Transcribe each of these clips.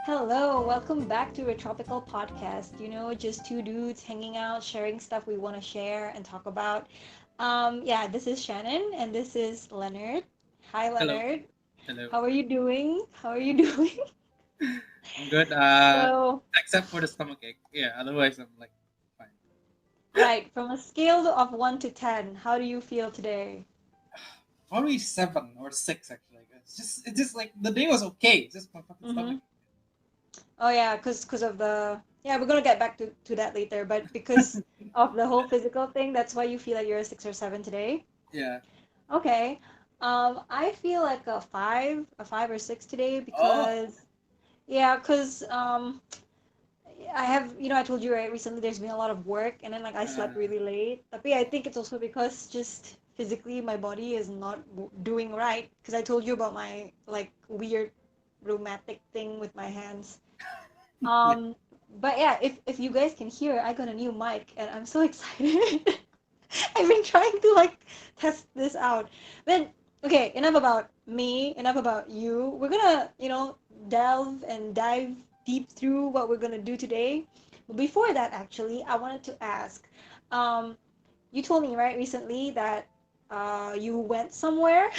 Hello, welcome back to Retropical podcast. Just two dudes hanging out, sharing stuff we want to share and talk about. Yeah, this is Shannon and this is Leonard. Hi, Hello, Leonard. hello. How are you doing? How are you doing? I'm good. So, Except for the stomach ache. Yeah, otherwise I'm like fine. right, from a scale of 1 to 10, how do you feel today? Probably 7 or 6 actually. It's just like the day was okay. It's just my fucking Mm-hmm. stomach. Oh yeah, cause of the yeah, we're gonna get back to that later, but because of the whole physical thing, that's why you feel like you're a 6 or 7 today. Yeah. Okay. I feel like a five or six today Oh. because yeah, because I have I told you right recently there's been a lot of work and then like I slept Uh, really late. But yeah, I think it's also because just physically my body is not doing right because I told you about my like weird rheumatic thing with my hands. yeah. Um, but yeah, if you guys can hear, I got a new mic and I'm so excited. I've been trying to like test this out. But okay, enough about me, enough about you. We're gonna, delve and dive deep through what we're gonna do today. But before that, actually, I wanted to ask, um, you told me right recently that you went somewhere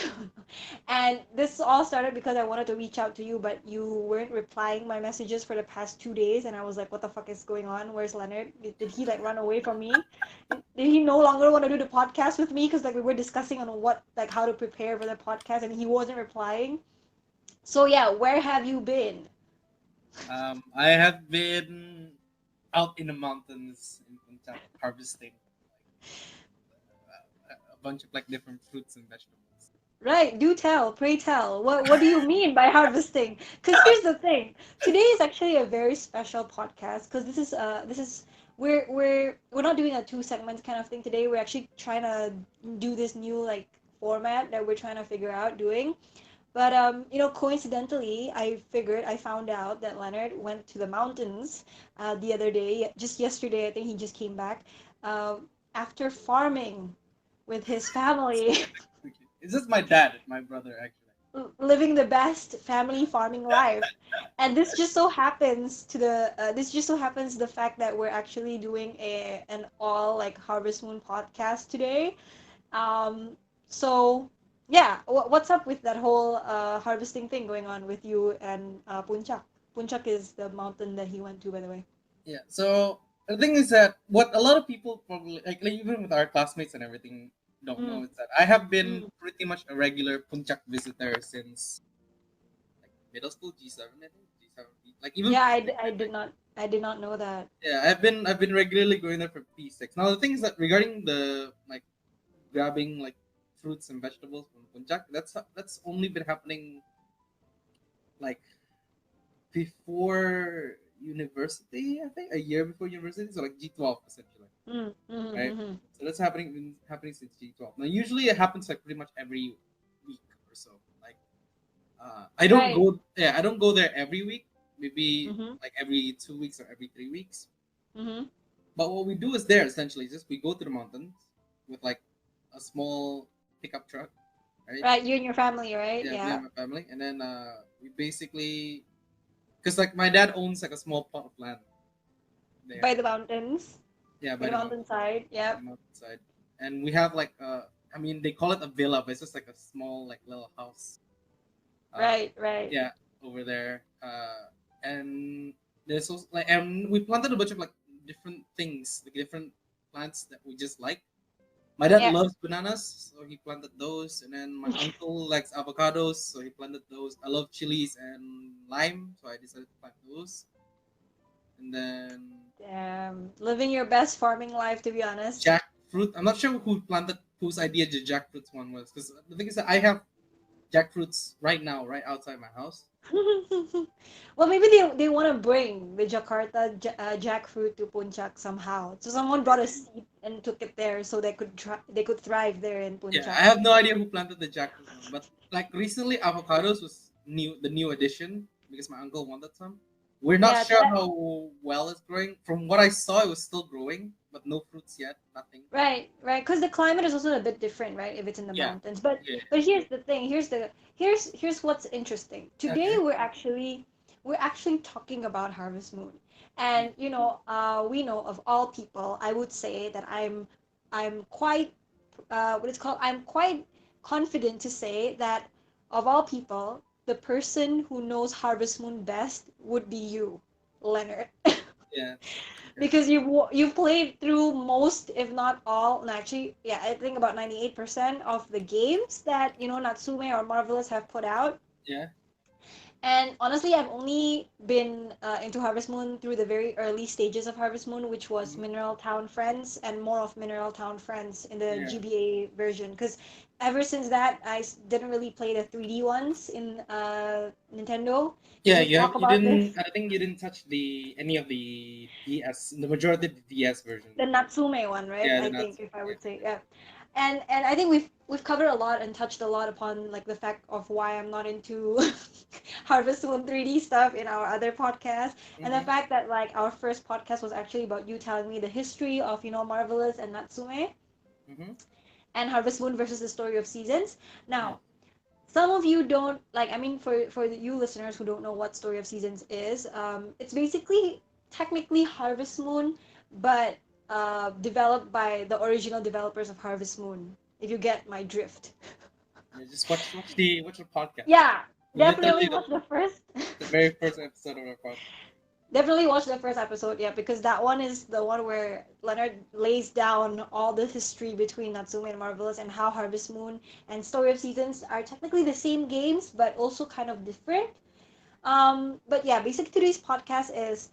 and this all started because I wanted to reach out to you but you weren't replying my messages for the past 2 days and I was like what the fuck is going on, where's Leonard, did he like run away from me, did he no longer want to do the podcast with me because like we were discussing on what like how to prepare for the podcast and he wasn't replying. So yeah, where have you been? I have been out in the mountains in Punjab harvesting a bunch of like different fruits and vegetables. Right, do tell, pray tell. What do you mean by harvesting? Because here's the thing. Today is actually a very special podcast because this is we're not doing a two segments kind of thing today. We're actually trying to do this new like format that we're trying to figure out doing. But coincidentally, I found out that Leonard went to the mountains the other day, just yesterday. I think he just came back after farming with his family. Okay. It's just my dad and my brother actually. Living the best family farming life. And this just so happens the fact that we're actually doing an all like Harvest Moon podcast today. So yeah, what's up with that whole harvesting thing going on with you and Puncak? Puncak is the mountain that he went to, by the way. Yeah. So the thing is that what a lot of people probably like even with our classmates and everything don't Mm, know is that I have been mm. pretty much a regular Punchak visitor since like middle school G7 I think G7 like even Yeah, P6 I I did think. not I did not know that. Yeah, I've been regularly going there for P6. Now the thing is that regarding the like grabbing like fruits and vegetables from Punchak, that's only been happening like before university, I think a year before university, so like G12 essentially, Mm, mm, right? mm, So that's happening since G12. Now usually it happens like pretty much every week or so. Like right. I don't go there every week. Maybe Mm-hmm, like every 2 weeks or every 3 weeks. mm-hmm. But what we do is there essentially just we go to the mountains with like a small pickup truck, right? Right, you and your family, right? Yeah, me Yeah. and my family, and then we basically because like my dad owns like a small plot of land By there. the mountains, Yeah, by by the the mountainside. mountainside. By the Yep. mountainside. And we have like I mean they call it a villa, but it's just like a small like little house. Uh Right, right. yeah, over there. And there's also like and we planted a bunch of like different things, like different plants that we just like. My dad Yeah. loves bananas, so he planted those, and then my uncle likes avocados, so he planted those. I love chilies and lime, so I decided to plant those. And then Damn. Living your best farming life, to be honest. jackfruit. I'm not sure whose idea the jackfruit one was, because the thing is that I have jackfruits right now, right outside my house. Well, maybe they want to bring the jackfruit to Puncak somehow. So someone brought a seed and took it there so they could thrive there in Yeah, Puncak. I have no idea who planted the jackfruit one, but like recently, avocados was the new addition because my uncle wanted some. We're not Yeah, sure how well it's growing. From what I saw, it was still growing, but no fruits yet, nothing. right, right. Because the climate is also a bit different, right? If it's in the Yeah, mountains. But yeah. but here's the thing. Here's what's interesting. Today Okay. we're actually we're actually talking about Harvest Moon. And we know of all people, I would say that I'm quite what it's called. I'm quite confident to say that of all people, the person who knows Harvest Moon best would be you, Leonard. Yeah. Okay. Because you've played through most, if not all, and actually, yeah, I think about 98% of the games that Natsume or Marvelous have put out. Yeah. And honestly, I've only been into Harvest Moon through the very early stages of Harvest Moon, which was Mhm. Mineral Town Friends and more of Mineral Town Friends in the Yeah. GBA version. Because ever since that, didn't really play the 3D ones in Nintendo. Did Yeah, we talk you about didn't. this? I think you didn't touch any of the DS, the majority of the DS version. The Natsume one, right? Yeah, the I nuts. think if I Yeah, would say, yeah. And I think we've covered a lot and touched a lot upon like the fact of why I'm not into Harvest Moon 3D stuff in our other podcast, and the mm-hmm. fact that like our first podcast was actually about you telling me the history of Marvelous and Natsume Mm-hmm. and Harvest Moon versus the Story of Seasons. Yeah. Now, some of you don't like. I mean, for you listeners who don't know what Story of Seasons is, it's basically technically Harvest Moon, but developed by the original developers of Harvest Moon. If you get my drift. Yeah, just watch the podcast. Yeah, Literally definitely watch the first. the very first episode of our podcast. Definitely watch the first episode, yeah, because that one is the one where Leonard lays down all the history between Natsume and Marvelous and how Harvest Moon and Story of Seasons are technically the same games, but also kind of different. But yeah, basically today's podcast is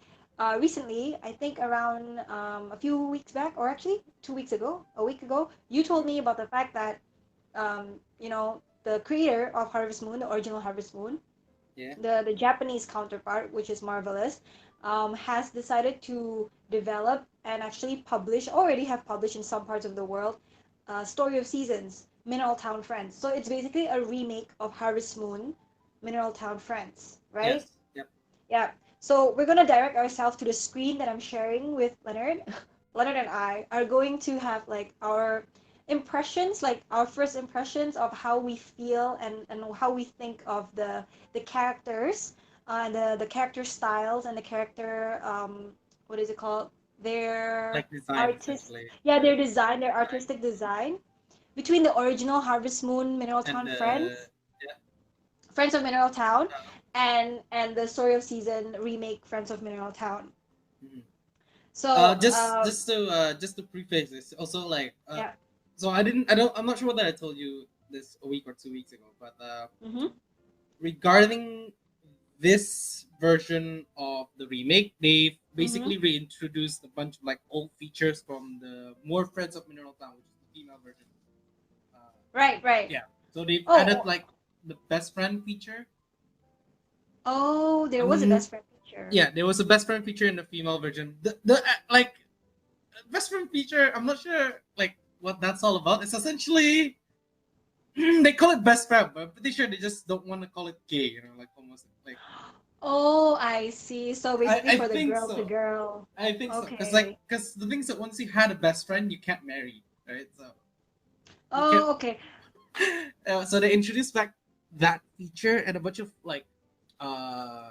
recently, I think around a few weeks back, or actually 2 weeks ago, a week ago, you told me about the fact that the creator of Harvest Moon, the original Harvest Moon, Yeah. the Japanese counterpart, which is Marvelous, has decided to develop and actually publish, already have published in some parts of the world, Story of Seasons, Mineral Town Friends. So it's basically a remake of Harvest Moon, Mineral Town Friends, right? Yes. Yep. Yeah. So we're gonna direct ourselves to the screen that I'm sharing with Leonard. Leonard and I are going to have like our impressions, like our first impressions of how we feel and how we think of the characters, the character styles and the character what is it called? Their Like design artist, essentially. yeah, Yeah. their design, their Design. artistic design between the original Harvest Moon Mineral And Town Friends, yeah. Friends of Mineral Town, and the Story of Season remake Friends of Mineral Town. Mhm. So Just to preface this, also like yeah. so I'm not sure whether I told you this a week or 2 weeks ago, but Mm-hmm. regarding this version of the remake, they Mm-hmm. basically reintroduced a bunch of like old features from the more Friends of Mineral Town, which is the female version. Uh, Right, right. yeah, so they've added Oh, like the best friend feature. oh, there was a Um, best friend feature. yeah, there was a best friend feature in the female version. The like best friend feature, I'm not sure like what that's all about. It's essentially they call it best friend, but I'm pretty sure they just don't want to call it gay. Like almost like Oh, I see. So basically I for the think girl to so. girl. I think so. Okay. Because the things that once you had a best friend, you can't marry, right? So you can. Oh, okay. So they introduced back that feature and a bunch of like, uh,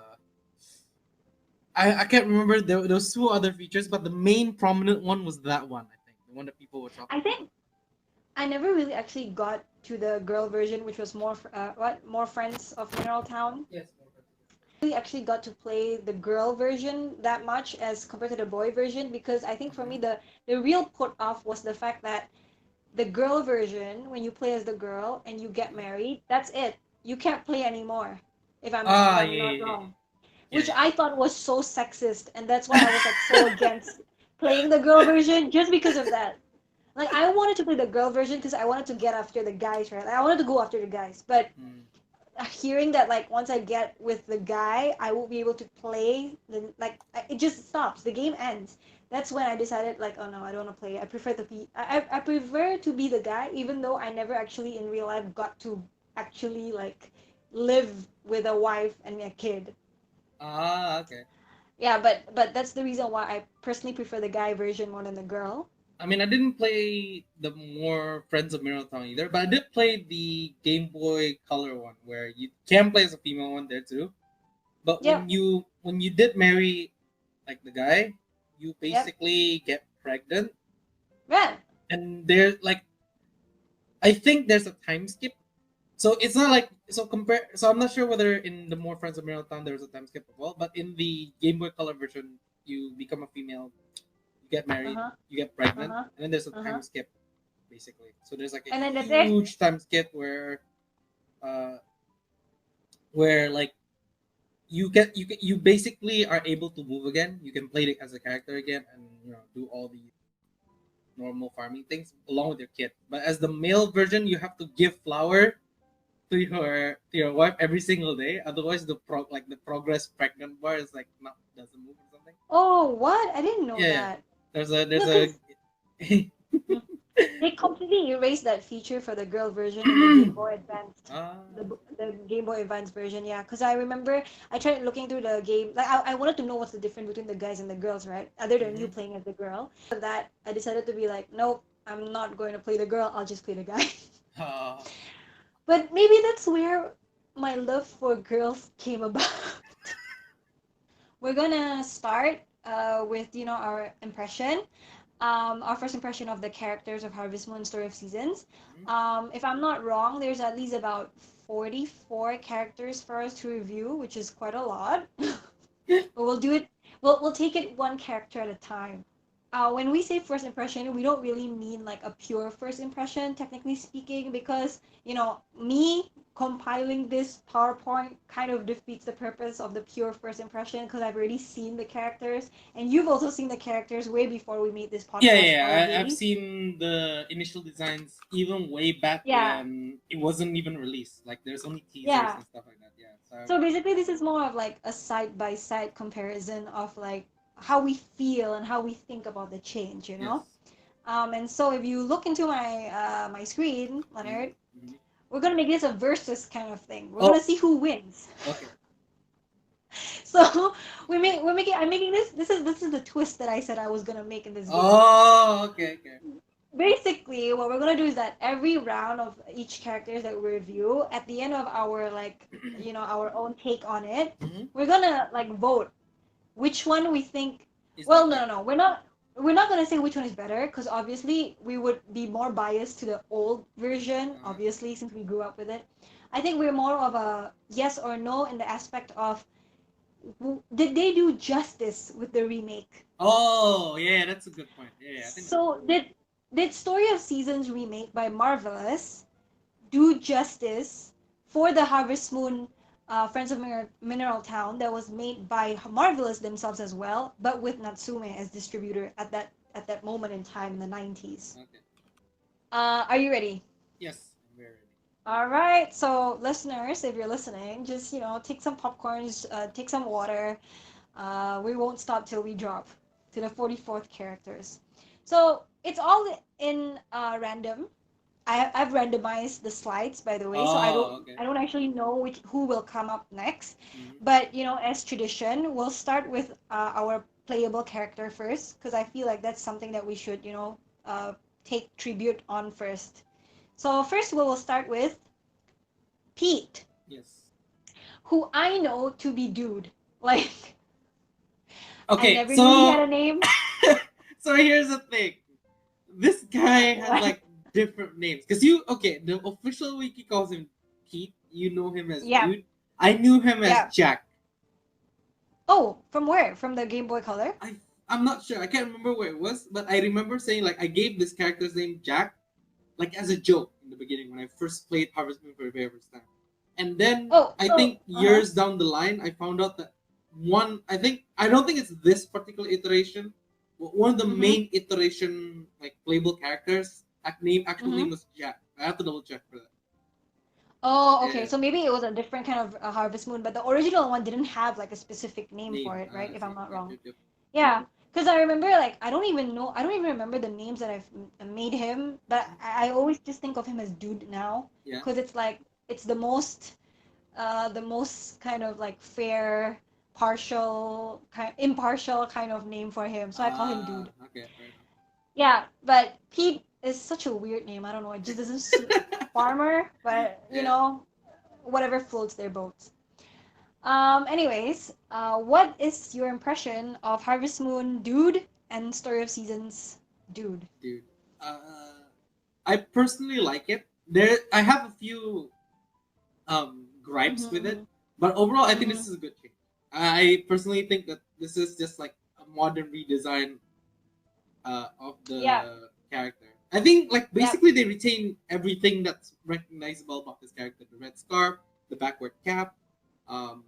I can't remember those two other features, but the main prominent one was that one. I think the one that people were talking I about. think I never really actually got to the girl version, which was more Friends of Mineral Town. Yes. Really actually got to play the girl version that much as compared to the boy version because I think for me Mm-hmm. the real put off was the fact that the girl version, when you play as the girl and you get married, that's it. You can't play anymore. If Ah, I'm not wrong. yeah, Which I thought was so sexist, and that's why I was like so against playing the girl version just because of that. Like I wanted to play the girl version because I wanted to get after the guys, right? Like, I wanted to go after the guys, but Mm. hearing that like once I get with the guy, I won't be able to play. Then like it just stops. The game ends. That's when I decided like, oh no, I don't want to play. I prefer to be the guy, even though I never actually in real life got to actually like live with a wife and a kid. Ah, okay. Yeah, but that's the reason why I personally prefer the guy version more than the girl. I mean, I didn't play the more Friends of Mineral Town either, but I did play the Game Boy Color one where you can play as a female one there too. But Yep. when you did marry like the guy, you Yep. basically get pregnant, Right. and there's like I think there's a time skip. So it's not like so compare. So I'm not sure whether in the More Friends of Mineral Town there's a time skip as well, but in the Game Boy Color version, you become a female, you get Uh married, huh. you get Uh pregnant, huh. and then there's a Uh huh. time skip basically. So there's like a And then that's it. huge time skip uh, where like you basically are able to move again. You can play it as a character again, and do all the normal farming things along with your kid. But as the male version, you have to give flower to your wife every single day. Otherwise, the progress pregnant bar is like not doesn't move or something. Oh, what? I didn't know Yeah, yeah. that. There's No, a because they completely erased that feature for the girl version in the Game Boy Advanced, ah the Game Boy Advance version. Yeah, because I remember I tried looking through the game. Like I wanted to know what's the difference between the guys and the girls, right? Other than you mhm. playing as the girl. For that, I decided to be like, nope, I'm not going to play the girl. I'll just play the guy. Ah, But maybe that's where my love for girls came about. We're gonna start with our impression, our first impression of the characters of Harvest Moon Story of Seasons. mhm. If I'm not wrong, there's at least about 44 characters for us to review, which is quite a lot. But we'll do it. We'll take it one character at a time. When we say first impression, we don't really mean like a pure first impression, technically speaking, because me compiling this PowerPoint kind of defeats the purpose of the pure first impression because I've already seen the characters, and you've also seen the characters way before we made this Yeah, podcast yeah. I've already. seen the initial designs even way back Yeah, when it wasn't even released. Like there's only teasers yeah. and stuff like that. Yeah. So So basically, this is more of like a side by side comparison of like how we feel and how we think about the change, you know? yes. And so if you look into my screen, Mm-hmm. Leonard, Mm-hmm. we're gonna make this a versus kind of thing. We're Oh, gonna see who wins. okay. So we're making I'm making this is the twist that I said I was gonna make in this game. Oh, okay, okay. Basically, what we're gonna do is that every round of each characters that we review, at the end of our like our own take on it, Mm-hmm. we're gonna like vote which one we think. Is Well, that no, better? no, no. We're not gonna say which one is better because obviously we would be more biased to the old version. Uh-huh. Obviously, since we grew up with it, I think we're more of a yes or no in the aspect of did they do justice with the remake? Oh, yeah, that's a good point. Yeah, yeah, I think so. So did Story of Seasons remake by Marvelous do justice for the Harvest Moon Friends of Mineral Town that was made by Marvelous themselves as well, but with Natsume as distributor at that moment in time in the 90s. Okay. Are you ready? Yes, I'm very ready. All right, so listeners, if you're listening, just take some popcorns, take some water. We won't stop till we drop to the 44th characters. So it's all in random. I've randomized the slides by the way, so I don't Oh, okay. I don't actually know who will come up next. Mm-hmm. But as tradition, we'll start with our playable character first because I feel like that's something that we should take tribute on first. So first we will start with Pete, Yes. who I know to be dude. Like I Okay, never knew he had so a name. so here's the thing. This guy has What? like different names. Cause the official wiki calls him Pete. You know him as Yeah, Dude. I knew him as yeah. Jack. Oh, from where? From the Game Boy Color? I I'm not sure. I can't remember where it was, but I remember saying like I gave this character's name Jack, like as a joke in the beginning when I first played Harvest Moon for the very first time. And then Oh, I so think years down the line, I found out that I don't think it's this particular iteration, but one of the Mhm. main iteration like playable characters actual name Mhm. was Jack. I have to double check for that. Oh, okay. Yeah, So maybe it was a different kind of Harvest Moon, but the original one didn't have like a specific name for name. it, right? I If I'm see. not Yep, wrong. yep, yep. Yeah, because I remember like I don't even remember the names that I've made him, but I always just think of him as Dude now, Yeah. because it's like it's the most kind of like fair, impartial kind of name for him. So I call him Ah, Dude. okay, fair enough. Yeah, but Pete is such a weird name. I don't know. It just doesn't suit farmer, but Yeah. whatever floats their boats. Anyways, what is your impression of Harvest Moon Dude and Story of Seasons Dude? Dude. I personally like it. I have a few gripes with it, Mm-hmm, but overall, I think mm-hmm. this is a good change. I personally think that this is just like a modern redesign of Yeah, the character. I think like yeah. basically they retain everything that's recognizable about this character: the red scarf, the backward cap, um,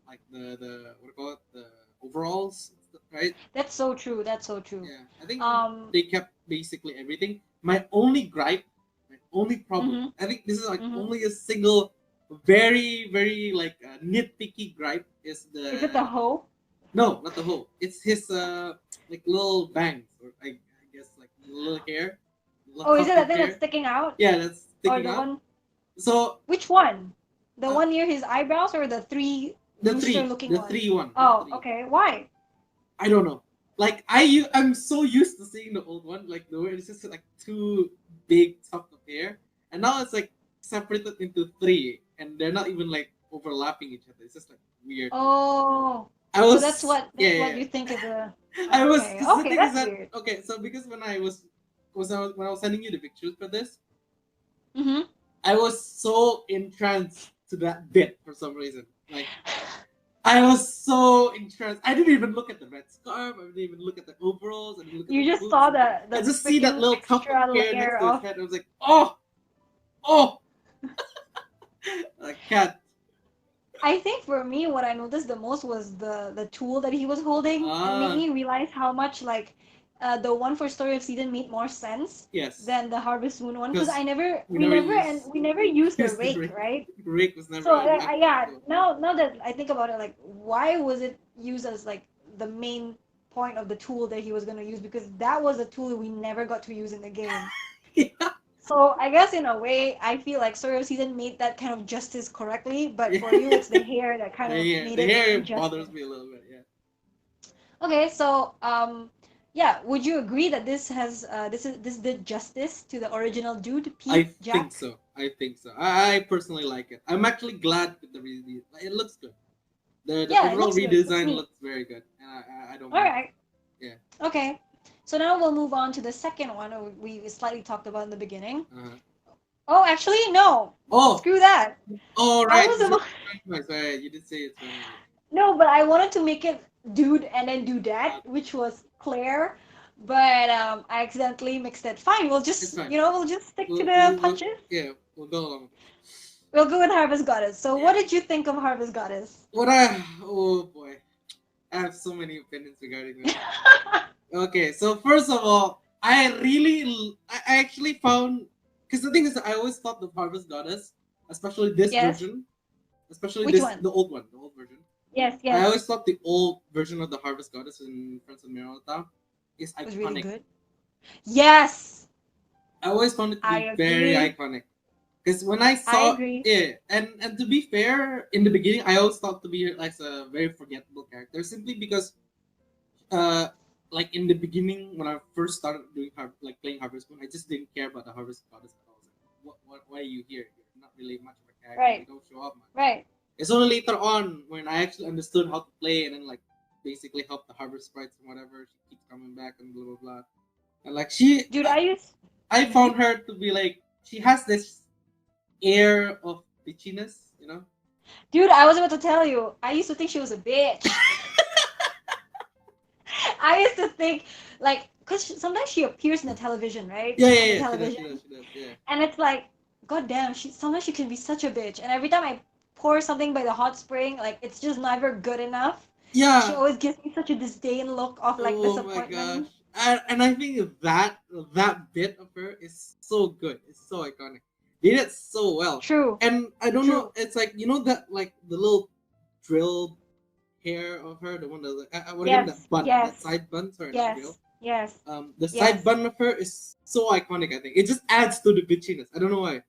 like the what do you call it, the overalls, right? That's so true. That's so true. Yeah, I think Um, they kept basically everything. My only gripe, my only problem, mm-hmm, I think this is like mm-hmm. only a single, very like nitpicky gripe is Is it the the hoe? no, not the whole. It's his like little bangs or I guess like little hair, little Oh, is it tuft that of thing that's hair. sticking out? Yeah, that's Or sticking the out. one? So Which one? The uh, one near his eyebrows or the three rooster looking the one? three one, the Oh, three. okay. Why? I don't know. Like I'm so used to seeing the old one, like the way it's just like two big tuft of hair, and now it's like separated into three, and they're not even like overlapping each other. It's just like weird. Oh, I so that's was what yeah, that's what yeah, you think is a. yeah. I was Okay, because the okay, thing is that's that weird. okay, so because when when I was sending you the pictures for this, Mm-hmm. I was so entranced to that bit for some reason. Like I was so entranced. I didn't even look at the red scarf. I didn't even look at the overalls. I didn't look at You the just boots. saw And I the just see that freaking little tuft of extra hair layer next to his of. head. I was like, oh, oh, a cat. I think for me, what I noticed the most was the tool that he was holding, and made Ah, me realize how much like, the one for Story of Season made more sense yes, than the Harvest Moon one, because because we we never never and use we never used the use the rake, rake. right? Rake was never So an active yeah, tool. now that I think about it, like why was it used as like the main point of the tool that he was gonna use? Because that was a tool we never got to use in the game. Yeah, So I guess in a way, I feel like Story of Season made that kind of justice correctly, but yeah. for you, it's the hair that kind of made The it hair bothers injustice. me a little bit. Yeah. Okay, so yeah, would you agree that this did justice to the original dude, I Pete think Jack? so. I think so. I personally like it. I'm actually glad with the release. It looks good. The Yeah, it overall looks good. It looks redesign neat. looks very good, and I don't All mind it. right. Yeah. Okay. So now we'll move on to the second one we slightly talked about in the beginning. Uh-huh. Oh, actually, no. Oh, Screw that. all I right. was This is about randomized. Right, you did say it's randomized. no, but I wanted to make it dude and then do Uh, that, which was Claire, but I accidentally mixed it. Fine, it's fine. we'll just stick to the punches. Yeah, we'll go along with it. We'll go with Harvest Goddess. So, what Yeah. did you think of Harvest Goddess? Oh boy, I have so many opinions regarding this. Okay, so first of all, I actually found because the thing is, I always thought the Harvest Goddess, especially this Yes. version, especially Which this one? the old version. Yes, I yes. always thought the old version of the Harvest Goddess in Friends of Mirror is Was really iconic. good. Yes, I always found it to I be very agree. iconic. Because when I I saw agree. it, and to be fair, in the beginning, I always thought to be like a very forgettable character, simply because, uh, like in the beginning when I first started doing like playing Harvest Moon, I just didn't care about the Harvest Goddess at all. I was like, why are you here? You're not really much of a character. You Right, don't show up much. right. It's only later on when I actually understood how to play and then like basically help the Harvest Sprites and whatever. She keeps coming back and blah blah blah. And like Dude, I used. I Mhm. found her to be like she has this air of bitchiness, you know. Dude, I was about to tell you. I used to think she was a bitch. I used to think, like, because sometimes she appears in the television, right? Yeah, yeah, On the yeah. television. She does. Yeah. And it's like, god damn, sometimes she can be such a bitch. And every time I pour something by the hot spring, like, it's just never good enough. She Yeah. always gives me such a disdain look of, like, Oh my gosh. disappointment. And I think that bit of her is so good. It's so iconic. They did it so well. True, And I don't know. true. It's like you know that like the little drill hair of her, the one that like, what again? That Yes, bun, that yes, side bun. Sorry, not drill. yes, yes, The side yes. bun of her is so iconic. I think it just adds to the bitchiness. I don't know why.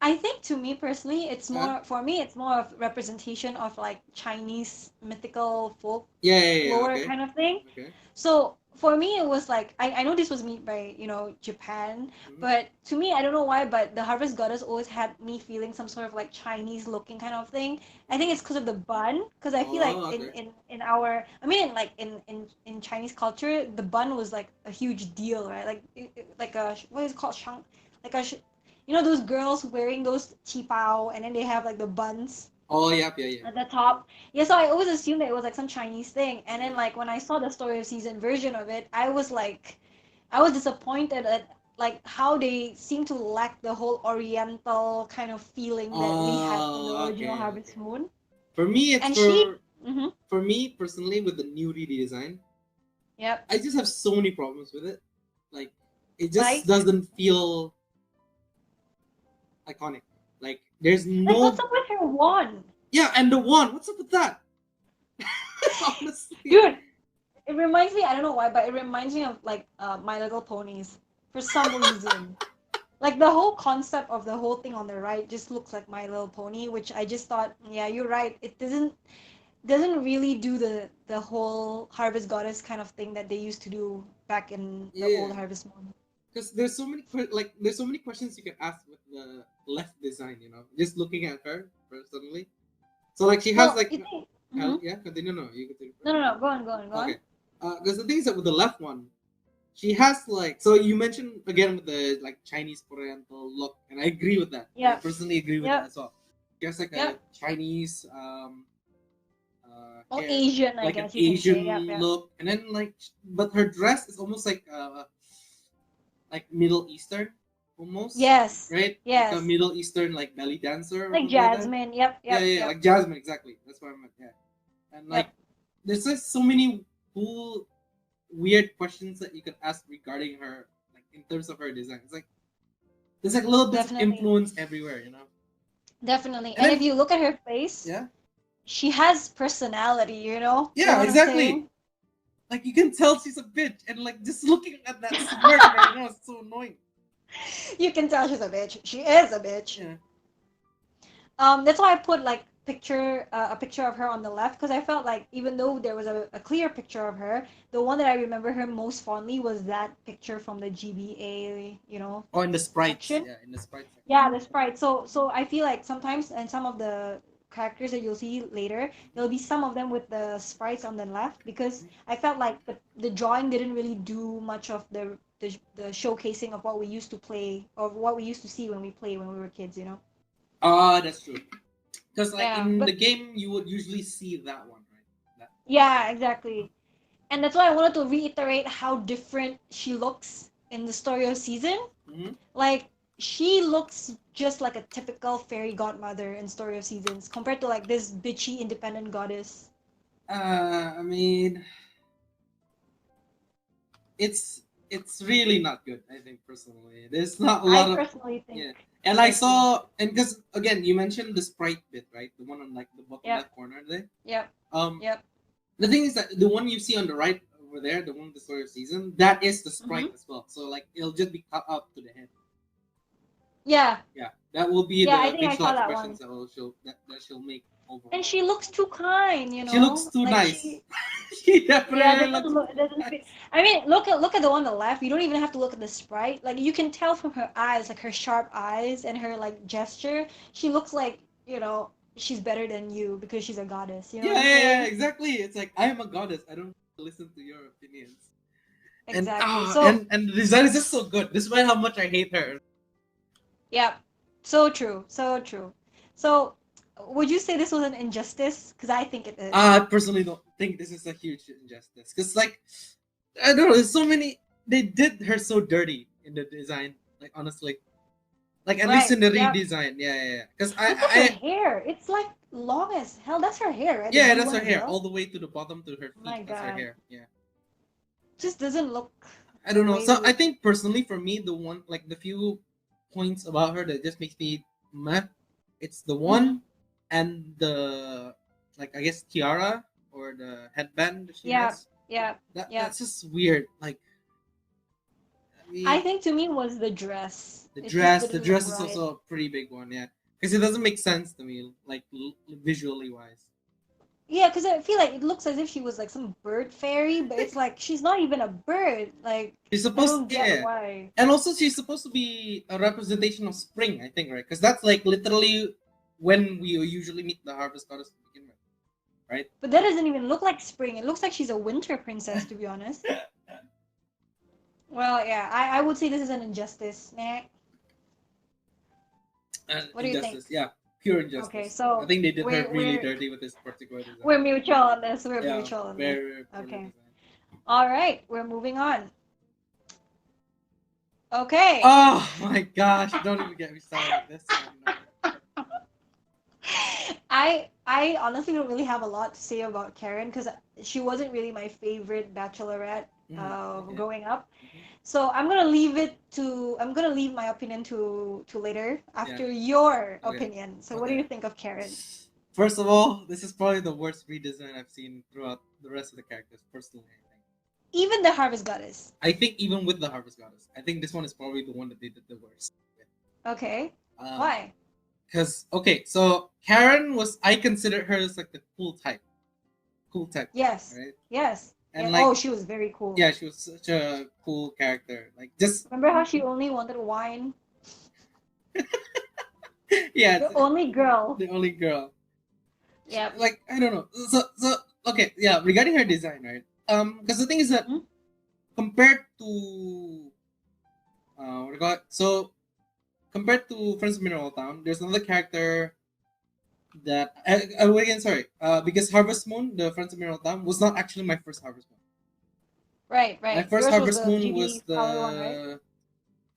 I think to me personally, Huh? for me, it's more of representation of like Chinese mythical Yeah, yeah, yeah. folklore Okay, kind of thing. okay. So for me it was like I know this was made by Japan, Mhm. but to me I don't know why, but the Harvest Goddess always had me feeling some sort of like Chinese looking kind of thing. I think it's because of the bun, because I feel like Oh, in okay. in in our I mean in, like in Chinese culture the bun was like a huge deal, right? Like like a what is it called, shang, like a those girls wearing those qipao and then they have like the buns Oh, yep, yeah, yeah. at the top. Yeah, so I always assumed that it was like some Chinese thing. And then Mm. like when I saw the story of season version of it, I was disappointed at like how they seem to lack the whole oriental kind of feeling that we had from the Oh, original okay, okay. Harvest Moon. For me, it's And she mm-hmm, for me personally with the new redesign. yep. I just have so many problems with it. Like, it just Like doesn't feel iconic. Like, there's like what's no up with her wand? yeah, and the one. What's up with that? Honestly, Dude, it reminds me, I don't know why, but it reminds me of like My Little Ponies for some reason. Like the whole concept of the whole thing on the right just looks like My Little Pony, which I just thought, yeah, you're right. It doesn't really do the whole Harvest Goddess kind of thing that they used to do back in the yeah, old Harvest Moon. because there's so many questions you can ask with the left design. Just looking at her personally. So like she has Well, like you think? Mm-hmm. yeah, continue. No, you continue No, first. no, no. Go on, go on, go on. Okay. Because the thing is that with the left one, she has like so you mentioned again with the like Chinese Oriental look, and I agree with that. I Yep, personally agree with that yep, as well. She has like a yep. Chinese Or hair, Asian, I like an guess you can say. Yep, Asian yep. look, and then like but her dress is almost like Middle Eastern, almost Yes, right, like a yes. Middle Eastern like belly dancer or Like something like that. Jasmine. Yep, Yeah, yep, yeah, yeah, yep, like Jasmine, exactly. That's what I meant. Yeah, and like yep. there's just so many cool weird questions that you could ask regarding her, like in terms of her design. It's like there's like little bits of Definitely, influence everywhere. definitely. And And if then you look at her face, yeah, she has personality. You know? You know yeah, what I'm exactly. saying? Like you can tell she's a bitch, and like just looking at that smirk right now is so annoying. You can tell she's a bitch. She is a bitch. Yeah. That's why I put like a picture of her on the left, because I felt like even though there was a clear picture of her, the one that I remember her most fondly was that picture from the GBA, Oh, in the sprites. section. Yeah, in the sprites section. Yeah, the sprite. So I feel like sometimes and some of the characters that you'll see later, there'll be some of them with the sprites on the left, because I felt like the drawing didn't really do much of the showcasing of what we used to play or what we used to see when we played when we were kids. Ah, that's true. Because like Yeah, in the but game, you would usually see that one, right? That yeah, design. exactly. And that's why I wanted to reiterate how different she looks in the story of season. Mm-hmm. Like she looks just like a typical fairy godmother in story of seasons compared to like this bitchy independent goddess. I mean, it's really not good. I think personally, there's not a I lot of personally think yeah. And I I agree. saw and because again, you mentioned the sprite bit, right? The one on like the bottom Yep, left corner there. yep, Um, yep. the thing is that the one you see on the right over there, the one with the story of season, that is the sprite Mm-hmm. as well. So like it'll just be cut out to the head. Yeah, Yeah, that will be yeah. I the think I facial saw that one. expressions that she'll make And overall. she looks too kind, She looks too like nice. she. She Yeah, definitely looks it doesn't fit. nice. I mean, look at the one on the left. You don't even have to look at the sprite. Like you can tell from her eyes, like her sharp eyes and her like gesture, she looks like, she's better than you because she's a goddess. You know what Yeah, I'm yeah, yeah, saying? exactly. It's like I am a goddess. I don't listen to your opinions. And Exactly. ah, So, and the design is just so good, despite how much I hate her. yeah. So true. So true. So, would you say this was an injustice? Because I think it is. I personally don't think this is a huge injustice, because like I don't know, there's so many. They did her so dirty in the design. Like honestly, like at least Right. in the Yep. redesign, yeah, yeah, yeah. Because Look at her hair. It's like long as hell. That's her hair, right? The yeah, blue that's one her as hair well. all the way to the bottom to her feet. My That's her God. hair. Yeah. Just doesn't look I the don't know. way we So I would. think personally for me, the one like the few points about her that just makes me meh. It's the Mm-hmm. one and the like I guess tiara or the headband that she Yeah. has. Yeah. Yeah. That's just weird. Like I I mean, think to me was the dress. the It just dress. The didn't look dress is right. also a pretty big one. Yeah, because it doesn't make sense to me, like visually wise. Yeah, because I feel like it looks as if she was like some bird fairy, but it's like she's not even a bird. Like, She's I supposed, don't get yeah, why. and also she's supposed to be a representation of spring, I think, right? Because that's like literally when we usually meet the harvest goddess to begin with, right? But that doesn't even look like spring. It looks like she's a winter princess, to be honest. Well, yeah, I would say this is an injustice. Nah. And What do you think? injustice, yeah, pure Okay, injustice. I so think they did her we're really we're dirty with this particular design. we're mutual on this. We're Yeah, mutual on this. very, very poorly Okay. designed. All right, we're moving on. Okay. Oh my gosh! Don't even get me started with this one. I honestly don't really have a lot to say about Karen because she wasn't really my favorite bachelorette Okay. growing up. Mhm. So I'm gonna leave my opinion to later Yeah. after your Okay. opinion. So what do you Okay. think of Karen? First of all, this is probably the worst redesign I've seen throughout the rest of the characters. Personally, Even the Harvest Goddess. I think even with the Harvest Goddess, I think this one is probably the one that they did the worst. Okay. Um, Why? because okay, so Karen was, I consider her as like the cool type, Yes. right? Yes. And Yeah. like, Oh, she was very cool. yeah, she was such a cool character. Like just Remember how she only wanted wine? yeah, The only girl. the only girl. Yep. Like I don't know. So okay, yeah. Regarding her design, right? Because the thing is that Mhm. compared to what do you call it? So compared to Friends of Mineral Town, there's another character that again, sorry. Because Harvest Moon, the Friends of Mineral Town, was not actually my first Harvest Moon. Right. My Right. first Yours was Harvest the Moon was 3D color one, right? the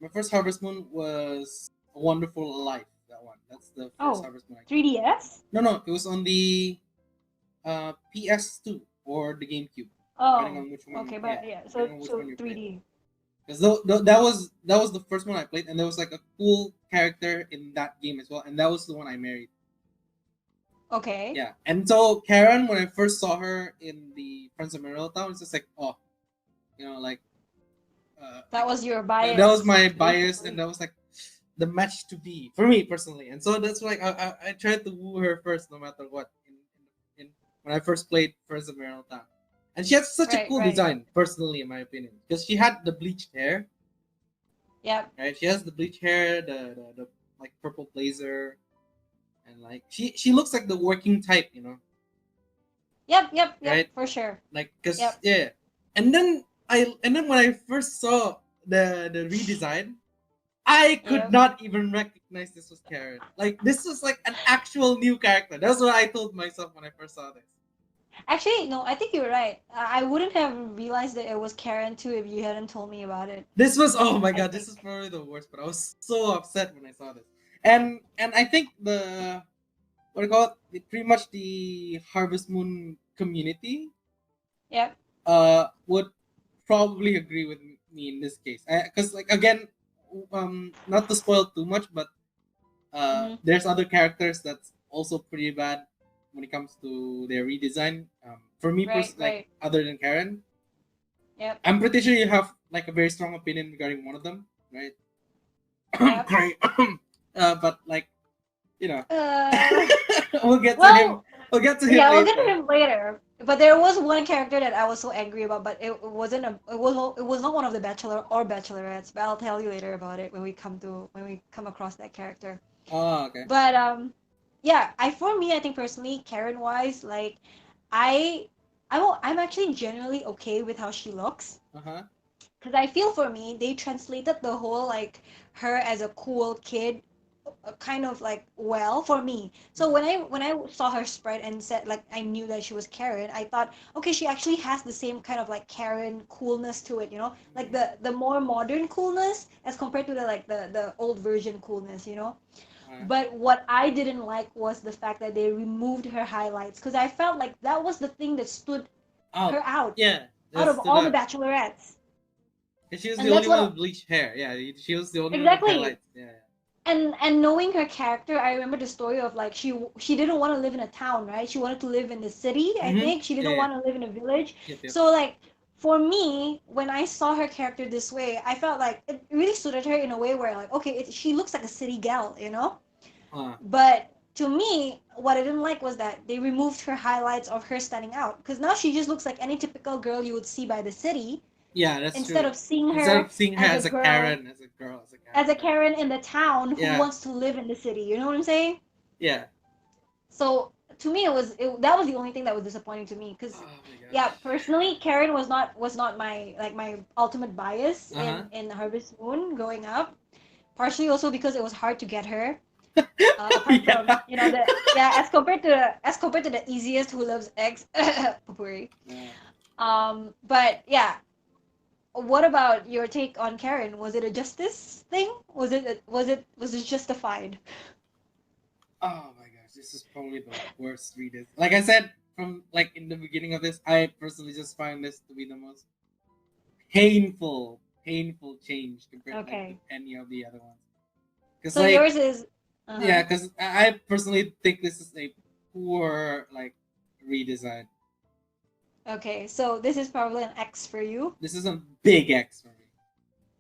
my first Harvest Moon was A Wonderful Life. That one. That's the first Oh, Harvest Moon I got. 3DS? No, it was on the PS2 or the GameCube, depending Oh, on which one. okay, Yeah, but yeah, so depending on which so one you played. 3D. Because that was the first one I played, and there was like a cool character in that game as well, and that was the one I married. Okay. Yeah, and so Karen, when I first saw her in the Friends of Mineral Town, it's just like, oh, like, That was your that was bias, my bias, and basically. that was like the match to be for me personally, and so that's like I tried to woo her first, no matter what. In when I first played Friends of Mineral Town, and she has such a Right, cool right. design, personally, in my opinion, because she had the bleached hair, Yep. right? She has the bleached hair, the like purple blazer, and like she looks like the working type, Yep, yep, yep, right? for sure. Like, cause Yep. yeah, and then when I first saw the redesign, I could Yep. not even recognize this was Karen. Like, this was like an actual new character. That's what I told myself when I first saw this. Actually, no, I think you're right. I wouldn't have realized that it was Karen too if you hadn't told me about it. This was, oh my I god, this is think. probably the worst. But I was so upset when I saw this, and I think the what do you call it? Pretty much the Harvest Moon community Yep. would probably agree with me in this case. Because like again, not to spoil too much, but Mm-hmm. there's other characters that's also pretty bad when it comes to their redesign. For me, Right, like right. other than Karen, Yep. I'm pretty sure you have like a very strong opinion regarding one of them, right? Yep. Great. But like, you know, Uh, we'll get to him. well, We'll get to him yeah, we'll get to later. him later. But there was one character that I was so angry about, but it was not one of the bachelor or bachelorettes. But I'll tell you later about it when we come across that character. Oh, okay. But yeah, for me, I think personally, Karen wise, like I I'm actually generally okay with how she looks. Uh huh. Because I feel for me, they translated the whole like her as a cool kid kind of like well for me. So when I saw her sprite and said like I knew that she was Karen, I thought okay, she actually has the same kind of like Karen coolness to it, like the more modern coolness as compared to the like the old version coolness. Uh-huh. But what I didn't like was the fact that they removed her highlights because I felt like that was the thing that stood Oh, her yeah. out That of stood all the out. bachelorettes. 'Cause she was the And that's only one what with bleached hair. Yeah, she was the only one with exactly. highlights. Yeah. And knowing her character, I remember the story of like she didn't want to live in a town, right? She wanted to live in the city. I Mm-hmm. think she Yeah, didn't yeah. want to live in a village. Yep, yep. So like for me, when I saw her character this way, I felt like it really suited her in a way where like okay, she looks like a city gal. Uh, But to me, what I didn't like was that they removed her highlights of her standing out. Because now she just looks like any typical girl you would see by the city, Yeah, that's instead true. of seeing Instead of her seeing her as a as a girl, Karen, as a girl, as a as a character. Karen in the town who Yeah, wants to live in the city. You know what I'm saying? yeah. So to me, that was the only thing that was disappointing to me. Because Oh my yeah, gosh. personally, Karen was not my like my ultimate bias Uh in Harvest Moon growing up. Partially also because it was hard to get her. huh. Apart from Yeah. the yeah, as compared to the easiest Who Loves Eggs, Pupuri. Yeah. But yeah, what about your take on Karen? Was it a justice thing? Was it justified? Oh my gosh, this is probably the worst read. Like I said from like in the beginning of this, I personally just find this to be the most painful change compared like with Okay, any of the other ones. Cause so like yours is yeah, uh-huh. cause I personally think this is a poor like redesign. Okay, so this is probably an X for you. This is a big X for me.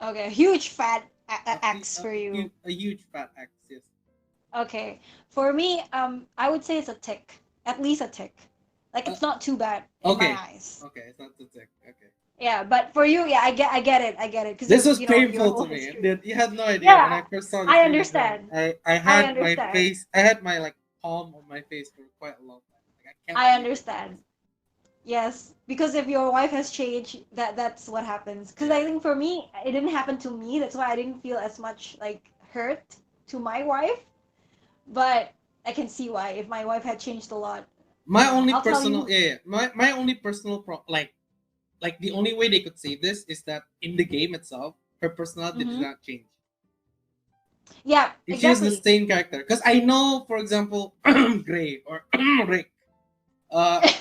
Okay, huge fat X for A you. a huge fat X. Yes. Okay, for me, I would say it's a tick, at least a tick. Like Uh, it's not too bad in my okay. eyes. Okay, it's not the tick. Okay. Yeah, but for you, yeah, I get it, because This you was you know your painful whole to me. history. Dude, you had no idea when Yeah, I first saw this I redesign. understand. I I had my understand. face. I had my like palm on my face for quite a long time. Like I can't I believe I did this. understand. Yes, because if your wife has changed, that's what happens. Because I Yeah. think for me, it didn't happen to me. That's why I didn't feel as much like hurt to my wife. But I can see why. If my wife had changed a lot, My only I'll tell personal you. yeah, yeah. My only personal like the only way they could save this is that in the game itself, her personality did Mm-hmm. not change. Yeah, If she is the exactly. same character, because I know, for example, Gray or Rick.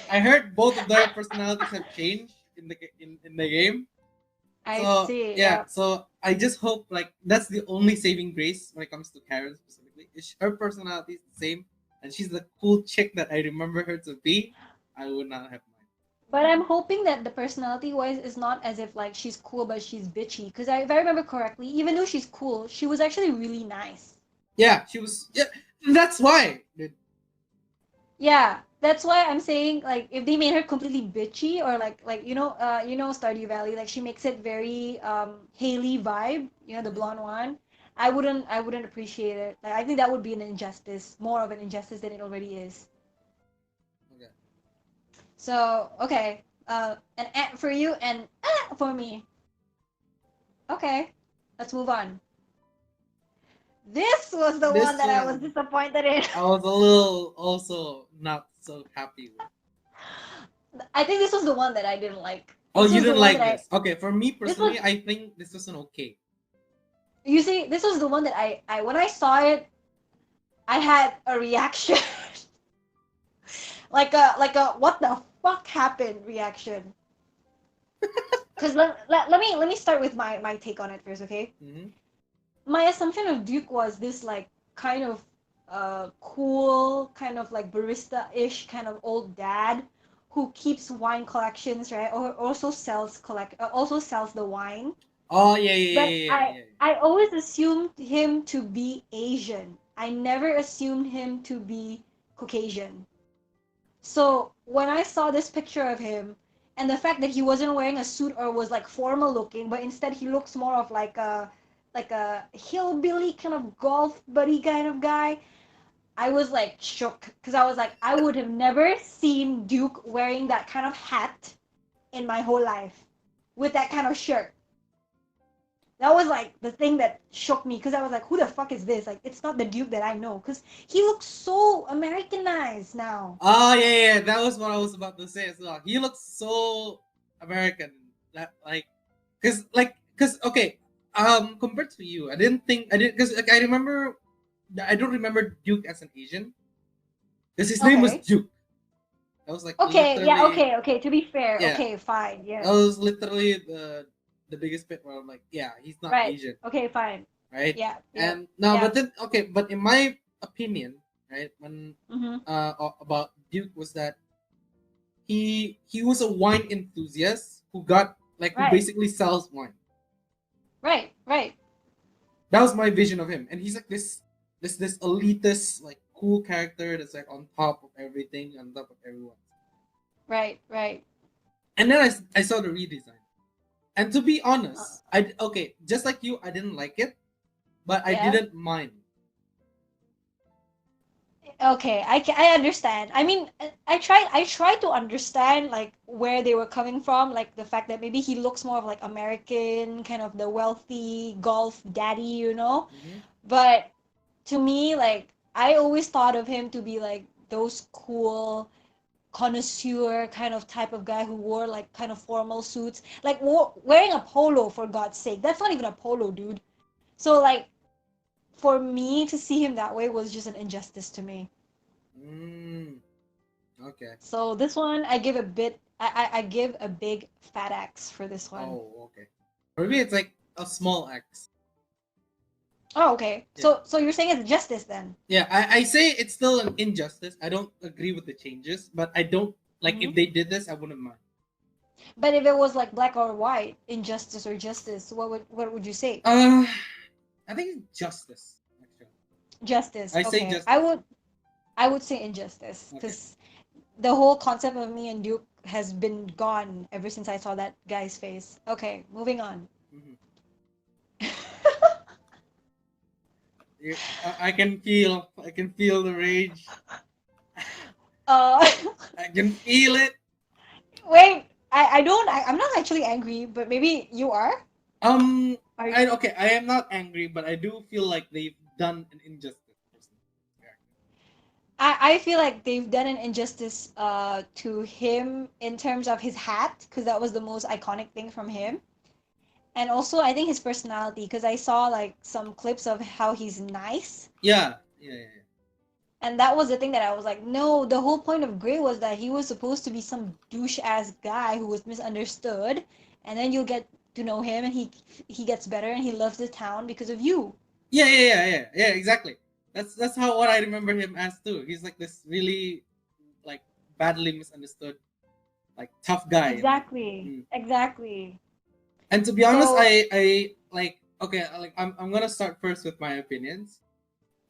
I heard both of their personalities have changed in the game. I So see. yeah, Yeah. so I just hope like that's the only saving grace when it comes to Karen specifically. If her personality is the same and she's the cool chick that I remember her to be, I would not have mind. But I'm hoping that the personality wise is not as if like she's cool but she's bitchy. Because if I remember correctly, even though she's cool, she was actually really nice. Yeah, she was. Yeah, that's why. Yeah, that's why I'm saying like if they made her completely bitchy or like Stardew Valley, like she makes it very Haley vibe, the Mhm. blonde one. I wouldn't appreciate it. Like I think that would be an injustice, more of an injustice than it already is. Okay. So okay, an ant for you and for me. Okay, let's move on. This was the one This that I was one disappointed in. I was a little also not so happy with. I think this was the one that I didn't like. Oh, This you was the didn't one that like I. this? Okay, for me This was personally, I think this was an okay. You see, this was the one that I when I saw it, I had a reaction, like a what the fuck happened reaction. Cause let me start with my take on it first, okay? Mm-hmm. My assumption of Duke was this like kind of cool, kind of like barista-ish kind of old dad who keeps wine collections, right? Or also sells the wine. Oh yeah, yeah, But yeah, yeah, I yeah. I always assumed him to be Asian. I never assumed him to be Caucasian. So when I saw this picture of him and the fact that he wasn't wearing a suit or was like formal looking, but instead he looks more of like a hillbilly kind of golf buddy kind of guy, I was like shook because I was like I would have never seen Duke wearing that kind of hat in my whole life with that kind of shirt. That was like the thing that shook me because I was like, who the fuck is this? Like, it's not the Duke that I know because he looks so Americanized now. Oh yeah, yeah, yeah. That was what I was about to say as well. He looks so American. That cause okay, compared to you, I didn't because like I remember, I don't remember Duke as an Asian because his name was Okay. Duke. That was like Okay, yeah, literally okay. To be fair, yeah. okay, fine, That yes. was literally the biggest bit where I'm like, yeah, he's not Right. Asian, Okay, fine. right? Yeah, yeah, And no, yeah. but then okay, but in my opinion, right, when Mm-hmm. about Duke was that he was a wine enthusiast who got like who Right, basically sells wine. right, right. That was my vision of him, and he's like this elitist like cool character that's like on top of everything, on top of everyone. Right, right. And then I saw the redesign, and to be honest, just like you, I didn't like it, but I Yeah. didn't mind. Okay, I understand. I mean, I try to understand like where they were coming from, like the fact that maybe he looks more of like American, kind of the wealthy golf daddy, you know? Hmm. But to me, like I always thought of him to be like those cool connoisseur kind of type of guy who wore like kind of formal suits, like wearing a polo for God's sake. That's not even a polo, dude. So like for me to see him that way was just an injustice to me. Mm, okay. So this one, I give a bit. I give a big fat X for this one. Oh, okay. For me, it's like a small X. Oh, okay. Yeah. So you're saying it's justice then? Yeah, I say it's still an injustice. I don't agree with the changes, but I don't like Hmm. if they did this, I wouldn't mind. But if it was like black or white, injustice or justice, what would you say? Uh, I think it's justice. Actually, Justice. I say Okay. I justice. would I would say injustice Okay. because the whole concept of me and Duke has been gone ever since I saw that guy's face. Okay, moving on. Hmm. I can feel the rage. uh, I can feel it. wait. I don't. I'm not actually angry, but maybe you are. Um, Are you? I am not angry, but I do feel like they've done an injustice. Yeah. I feel like they've done an injustice to him in terms of his hat because that was the most iconic thing from him, and also I think his personality because I saw like some clips of how he's nice, Yeah, yeah, yeah, yeah. and that was the thing that I was like, no, the whole point of Gray was that he was supposed to be some douche ass guy who was misunderstood, and then you'll get to know him and he gets better and he loves the town because of you. Yeah, yeah, yeah, yeah, yeah, exactly. That's how what I remember him as too. He's like this really like badly misunderstood, like tough guy, you know. Exactly, Mm. exactly. And to be honest, So, I like okay, like I'm gonna start first with my opinions.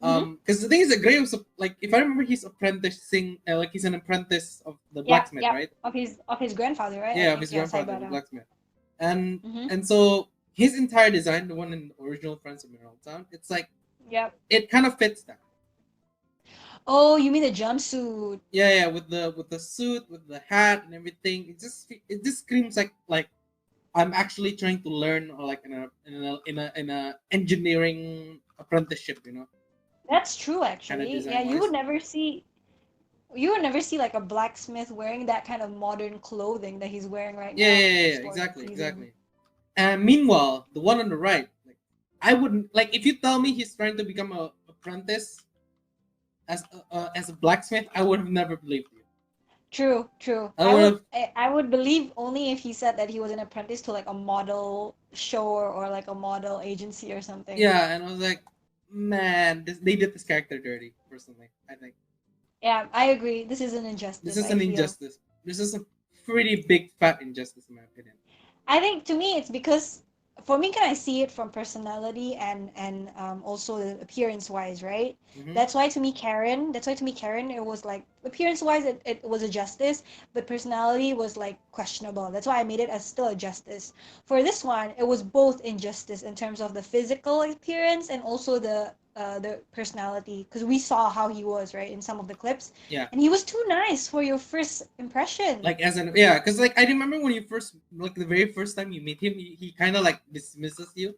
mhm. Because the thing is, that Gray was like if I remember, he's apprenticing, like he's an apprentice of the Yep, blacksmith, yep. right? Of his grandfather, right? I Yeah, of think. his Yeah, grandfather, the Saibara. blacksmith, and Mm-hmm. and so his entire design, the one in the original Friends of Mineral Town, it's like Yep. it kind of fits that. Oh, you mean the jumpsuit? Yeah, yeah, with the suit, with the hat and everything. It just screams like I'm actually trying to learn or like in a engineering apprenticeship, you know, That's true, kind of actually. Yeah, design wise. you would never see like a blacksmith wearing that kind of modern clothing that he's wearing right Yeah, now yeah, in yeah, the yeah, story exactly, season. exactly. And meanwhile, the one on the right, like I wouldn't like if you tell me he's trying to become a apprentice as a blacksmith, I would have never believed you. True, true. I I would would have I would believe only if he said that he was an apprentice to like a model show or like a model agency or something. yeah, and I was like, man, they did this character dirty. Personally, I think Yeah, I agree. This is an this injustice, is I an feel. injustice. This is a pretty big fat injustice in my opinion. I think to me it's because for me can I see it from personality and also the appearance wise, right? Hmm. That's why to me Karen it was like appearance wise it was a justice, but personality was like questionable. That's why I made it as still a justice. For this one, it was both injustice in terms of the physical appearance and also the personality because we saw how he was, right, in some of the clips. Yeah, And he was too nice for your first impression. like as an yeah, because like I remember when you first like the very first time you meet him, he kind of like dismisses you,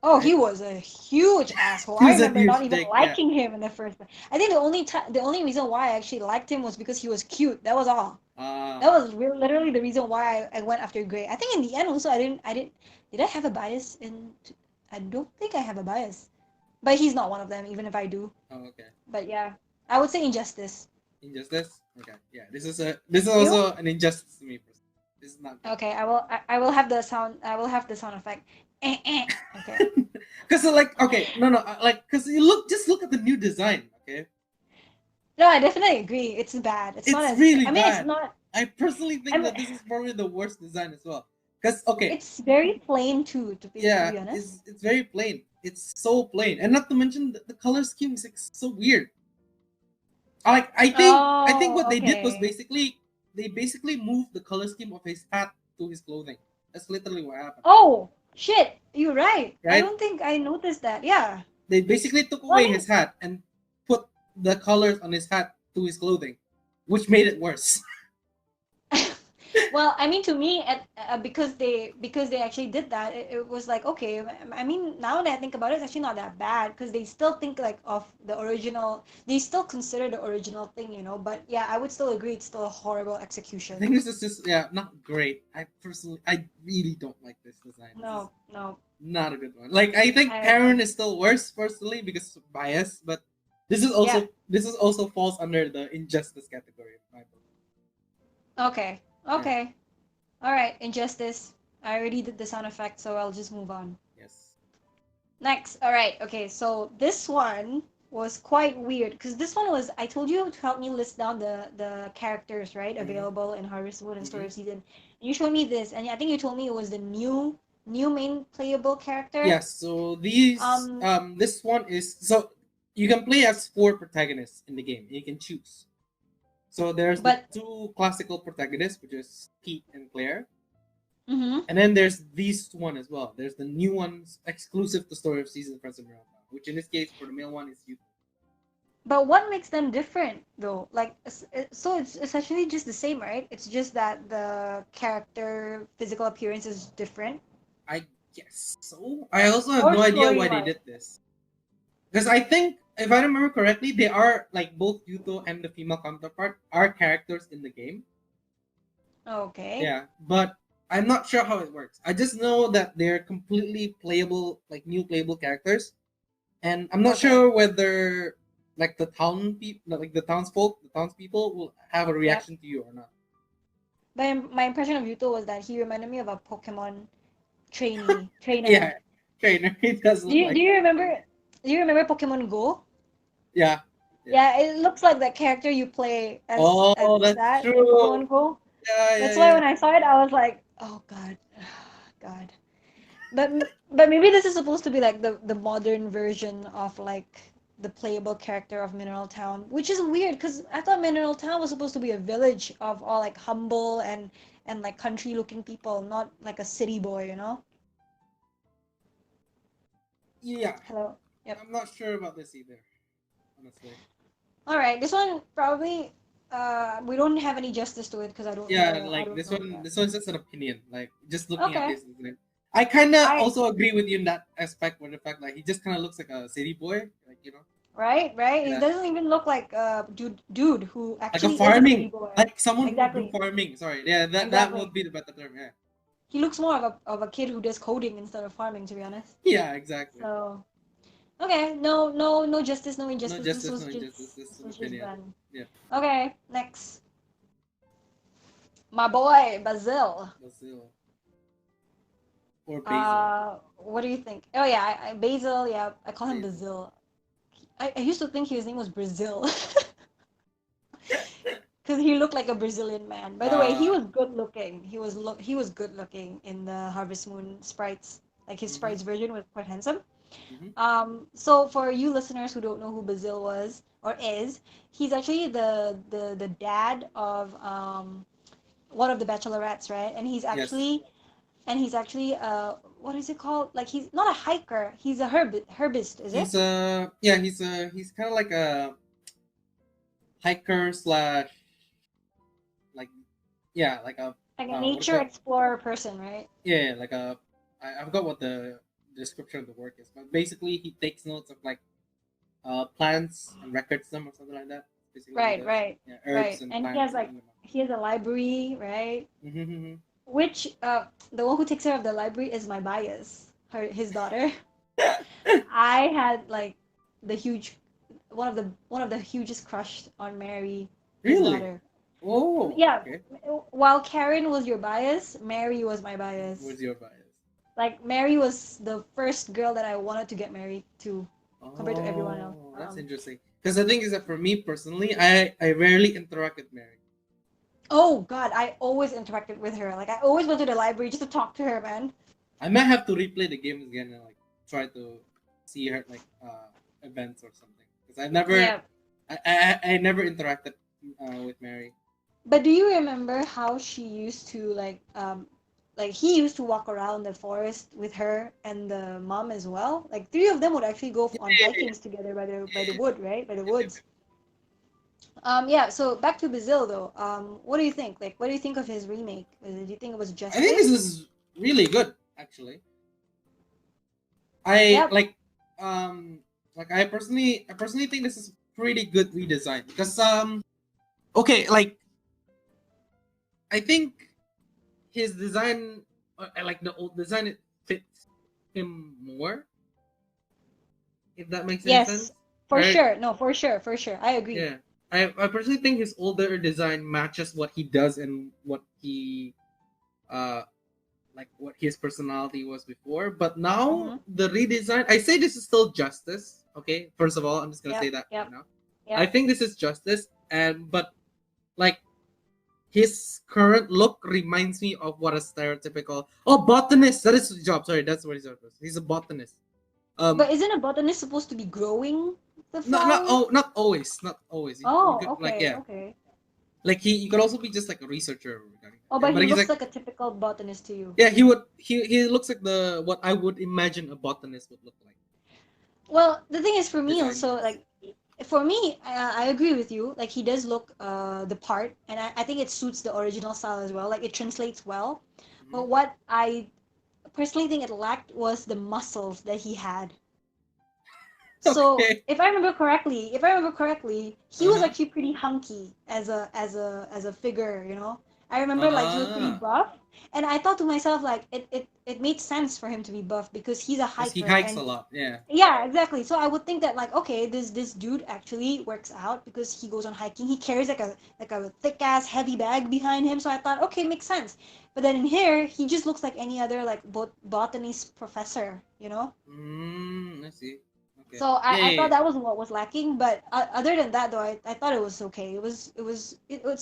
Oh, right? he was a huge asshole. He I was a remember not huge even dick. Yeah. liking him in the first place. I think the only reason why I actually liked him was because he was cute. That was all. Uh, That was literally the reason why I went after Gray. I think in the end also did I have a bias in I don't think I have a bias. But he's not one of them, even if I do. oh, okay. But yeah. I would say Injustice. Injustice. Okay. Yeah. This is You? also an injustice to me. Personally. This is not good. Okay, I will have the sound effect. Eh, eh. Okay. Because like okay, no, like because you just look at the new design. Okay, No, I definitely agree. It's bad. It's not it's as really I mean it's bad. not I personally I think mean that this is probably the worst design as well. Because okay, it's very plain too, to be yeah, honest. it's very plain. It's so plain, and not to mention the color scheme is like so weird. I think what Oh, they did was okay. they basically moved the color scheme of his hat to his clothing. That's literally what happened, Oh, shit. You're right. I right? don't think I noticed that. Yeah. They basically took Well, I away his hat and put the colors on his hat to his clothing, which made it worse. mean, well, I mean, to me, because they actually did that, it was like okay. I mean, now that I think about it, it's actually not that bad because they still think like of the original. They still consider the original thing, you know. But yeah, I would still agree it's still a horrible I execution. think this is just not great. I really don't like this design. This is No, no. not a good one. Like I think I Karen agree. is still worse personally because of bias, but Yeah. this is also falls under the injustice category, in my belief. Okay. Yeah. Okay. All right. Injustice. I already did the sound effect, so I'll just move on. Yes. Next. All right. Okay. So this one was quite weird because this one was I told you to help me list down the characters right Mm-hmm. available in Harvest Moon and Story Mm-hmm. of Season. You showed me this, and I think you told me it was the new main playable character. Yes. So these Um, this one is so you can play as four protagonists in the game. You can choose. So there's the but two classical protagonists, which is Pete and Claire. mm-hmm. And then there's these one as well. There's the new ones exclusive to Story of Seasons present right now, which in this case for the male one is Yuto. But what makes them different though? Like, so it's essentially just the same, right? It's just that the character physical appearance is different, I guess so. I also have or no idea story why they wise. did this. Because I think if I remember correctly, they are like both Yuto and the female counterpart are characters in the game. Okay. Yeah, but I'm not sure how it works. I just know that they're completely playable, like new playable characters, and I'm not Okay. sure whether like the town people, like the townspeople will have a Yep. reaction to you or not. But my impression of Yuto was that he reminded me of a Pokemon trainer. Yeah, trainer. It does Do look you do like you remember do you remember Pokemon Go? yeah, yeah. Yeah, it looks like that character you play as Oh, that's that in true. Pokemon Go. Yeah, yeah, That's why yeah. when I saw it, I was like, oh God, God. But maybe this is supposed to be like the modern version of like the playable character of Mineral Town, which is weird because I thought Mineral Town was supposed to be a village of all like humble and like country looking people, not like a city boy, you know? Yeah, Hello. Yep. I'm not sure about this either, honestly. All right, this one probably we don't have any justice to it because Yeah, I like don't know that. this one's just an opinion. Like just looking at Okay. this, isn't it? I kind of I also agree with you in that aspect, with the fact like he just kind of looks like a city boy, like right. It yeah, doesn't even look like a dude who like a actually is a city farming, boy. like someone who would do Exactly. farming. Sorry, yeah, that Exactly. would be the better term. Yeah, He looks more of a kid who does coding instead of farming, to be honest. yeah, exactly. So okay, no justice, no No injustice. This justice, was no injustice. just This is this an was just opinion. done. Yeah, Okay, next, my boy Basil. Basil or Basil. What do you think? Oh yeah, Basil. Yeah, I call him Basil. Basil. I used to think his name was Brazil because he looked like a Brazilian man. By the way, he Uh, was good looking. He was good looking in the Harvest Moon sprites. Like his mm-hmm, sprites version was quite handsome. mm-hmm. So for you listeners who don't know who Basil was or is, he's actually the dad of one of the bachelorettes, right? Yes, And he's actually what is it called? Like he's not a hiker, he's a herbist, is it? he's kind of like a hiker slash like like a Like a what do you nature call it? explorer person, right? Yeah, like a I forgot what the description of the work is, but basically he takes notes of like plants and records them or something like that. Basically, what he Right, does. right, Yeah, herbs right. and And plants. he has a library, right? Mm-hmm. Which the one who takes care of the library is my bias, his daughter. I had like the huge one of the hugest crush on Mary, his Really? daughter. Oh, Yeah, okay. while Karen was your bias, Mary was my bias. What's your bias? Like Mary was the first girl that I wanted to get married to compared to everyone else. Oh, that's interesting. Because the thing is that for me personally, I rarely interact with Mary. Oh God, I always interacted with her. Like I always went to the library just to talk to her, man. I might have to replay the games again and like try to see her like events or something. Because Yeah, I never interacted with Mary. But do you remember how she used to like he used to walk around the forest with her and the mom as well? Like three of them would actually go on hikings together by the wood, right? By the woods. Yeah, so back to Basil though. What do you think? Like what do you think of his remake? Do you think it was I think this justice? is really good, actually. I Yep. like I personally think this is pretty good redesign because okay, like I think his design, I like the old design, it fits him more, if that makes any Yes. sense, For right? sure. No, for sure, for sure. I agree. Yeah, I personally think his older design matches what he does and what he uh like what his personality was before. But now Mm-hmm. the redesign, I say this is still justice. Okay, first of all, I'm just gonna Yep. say that right Yep. now. I Yep. think this is justice, and but like his current look reminds me of what a stereotypical botanist. That is his job. Sorry, that's what his job is. He's a botanist. Um, But isn't a botanist supposed to be growing the not flowers? not always, not always. You Oh, could like okay, yeah, okay. like he could also be just like a researcher regarding Oh, that. Yeah, but but he he's looks like like a typical botanist to you. yeah, he looks like the what I would imagine a botanist would look like Well, the thing is, for me design also, wise. like, for me, I agree with you. Like, he does look the part, and I think it suits the original style as well. Like, it translates well. Mhm. But what I personally think it lacked was the muscles that he had. So Okay. if I remember correctly, he Uh was huh. actually pretty hunky as a figure, you know. I remember like he was pretty Ah, buff, and I thought to myself like it made sense for him to be buff because he's a because he hiker hikes a and lot. Yeah. yeah, exactly. So I would think that like okay, this dude actually works out because he goes on hiking. He carries like a thick ass heavy bag behind him. So I thought okay, makes sense. But then in here, he just looks like any other like botanist professor, you know. I see. Okay. So Yeah, I yeah, thought yeah. that was what was lacking, but other than that though, I thought it was okay. It was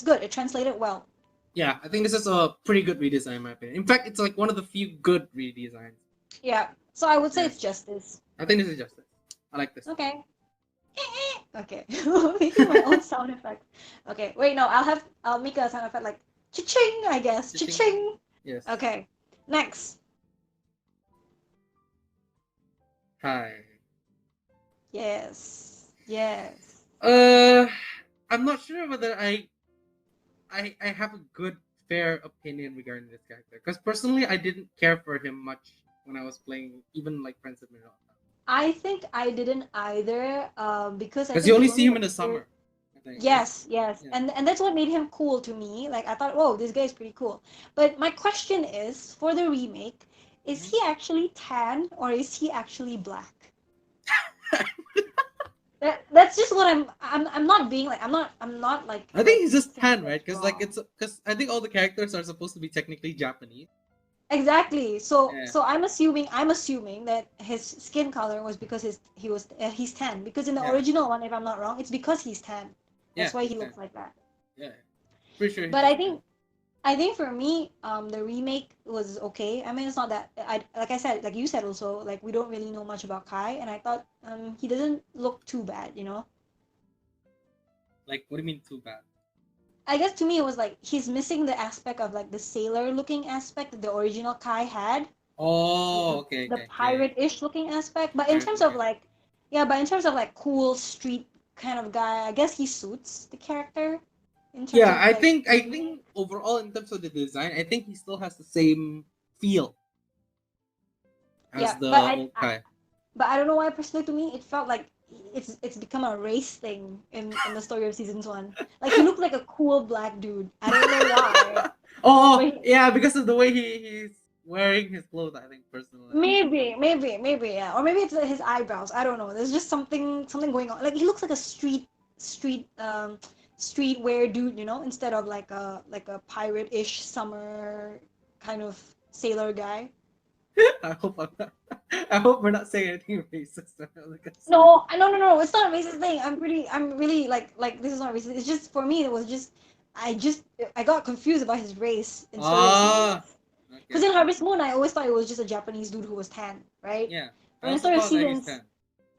good. It translated well. Yeah, I think this is a pretty good redesign, in my opinion. In fact, it's like one of the few good redesigns. Yeah. So I would say Yeah, it's justice. I think this is justice. I like this. Okay. Okay. Making my own sound effect. Okay. Wait, no. I'll make a sound effect like cha-ching, I guess. Cha-ching. Cha-ching. Yes. Okay. Next. Hi. Yes. Yes. Uh, I'm not sure whether I have a good fair opinion regarding this character because personally I didn't care for him much when I was playing even like Friends of Mineral I think I didn't either, because I because you think only he see only him in the appeared. summer. I think right. Yes, yes. Yeah. And that's what made him cool to me. Like I thought, whoa, this guy is pretty cool. But my question is, for the remake, is Mhm. he actually tan or is he actually black? That's just what I'm not being like I'm not I think like he's just saying tan, right? that's Because like wrong. it's because I think all the characters are supposed to be technically Japanese. Exactly. Yeah. So I'm assuming that his skin color was because he's tan because in the Yeah. original one, if I'm not wrong, it's because he's tan. Yeah. That's why He's he tan. looks like that. Yeah. Pretty sure he's But just tan. I think for me, the remake was okay. I mean, it's not that I like I said, like you said also, like we don't really know much about Kai, and I thought he doesn't look too bad, you know. Like, what do you mean too bad? I guess to me it was like he's missing the aspect of like the sailor looking aspect that the original Kai had, Oh, okay, the okay, yeah, yeah. pirate-ish looking aspect. But in Pirate terms of looking. like, yeah, but in terms of like cool street kind of guy, I guess he suits the character in terms Yeah, of like I the think remake. overall in terms of the design, I think he still has the same feel as Yeah, the but old guy. but I don't know why personally to me it felt like it's become a race thing in the story of seasons one. Like he looked like a cool black dude. I don't know why, but Yeah, because of the way he's wearing his clothes. I think personally. maybe yeah, or maybe it's his eyebrows. I don't know. There's just something going on. Like he looks like a street streetwear dude, you know, instead of like a pirate-ish summer kind of sailor guy. I hope I'm not. I hope we're not saying anything racist. Because No. It's not a racist thing. I'm really like this is not racist. It's just for me. It was just I just I got confused about his race in story of ah, seasons. Because okay, in Harvest Moon, I always thought it was just a Japanese dude who was tan, right? yeah. I But in also story of thought that he's seasons, ten.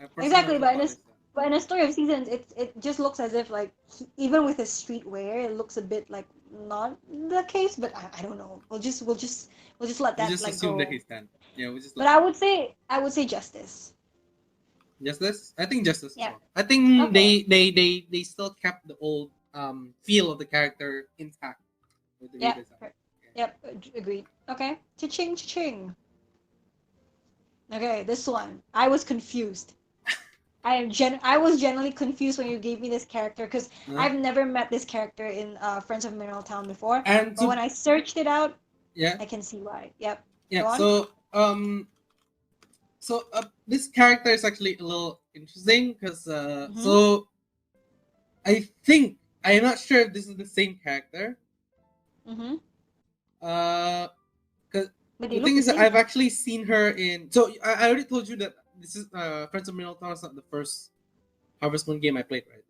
I personally exactly. also But thought he's ten. But in a story of seasons, it just looks as if like even with his streetwear, it looks a bit like not the case. But I don't know. We'll just let We that just like assume that go. he's done. Yeah, we just But let that. I would say justice. Justice. I think justice as Yeah. well. I think Okay. they still kept the old feel of the character intact with the Yep. redesign. Yep. Agreed. Okay. Cha-ching, cha-ching. Okay, this one. I was confused. I was genuinely confused when you gave me this character because Uh, I've never met this character in Friends of Mineral Town before. and But to when I searched it out, yeah I can see why. Yep. yeah Go on. this character is actually a little interesting because Mm-hmm. so I think I'm not sure if this is the same character. Mm-hmm. Uh, because But they the look thing the is that same. I've actually seen her in. So I already told you that this is Friends of Middletown is not the first Harvest Moon game I played, right?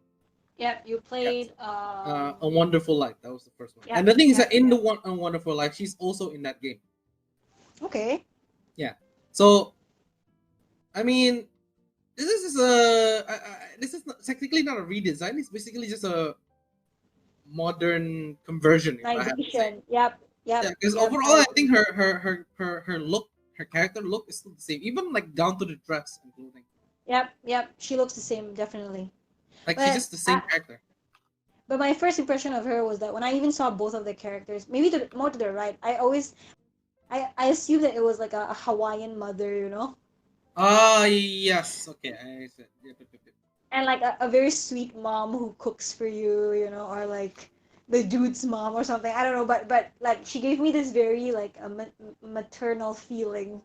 Yep. You Yes. played. A Wonderful Life. That was the first one. And Yep. the thing is Yep. that in the Yep. one A Wonderful Life, she's also in that game. Okay. Yeah. So I mean, this is not, technically not a redesign. It's basically just a modern conversion, if I have to say. Nization. Yep. Yeah, Yep. because Yep. overall, I I agree. think her look, her character look is still the same, even like down to the dress and clothing. Yep. Yep. She looks the same, definitely. Like she's But just the same I, character. but my first impression of her was that when I even saw both of the characters, maybe more to the right, I assumed that it was like a Hawaiian mother, Ah, yes. Okay, I said. Yep, yep, yep, yep. and like a very sweet mom who cooks for you, or like the dude's mom or something. I don't know, but like she gave me this very like a maternal feeling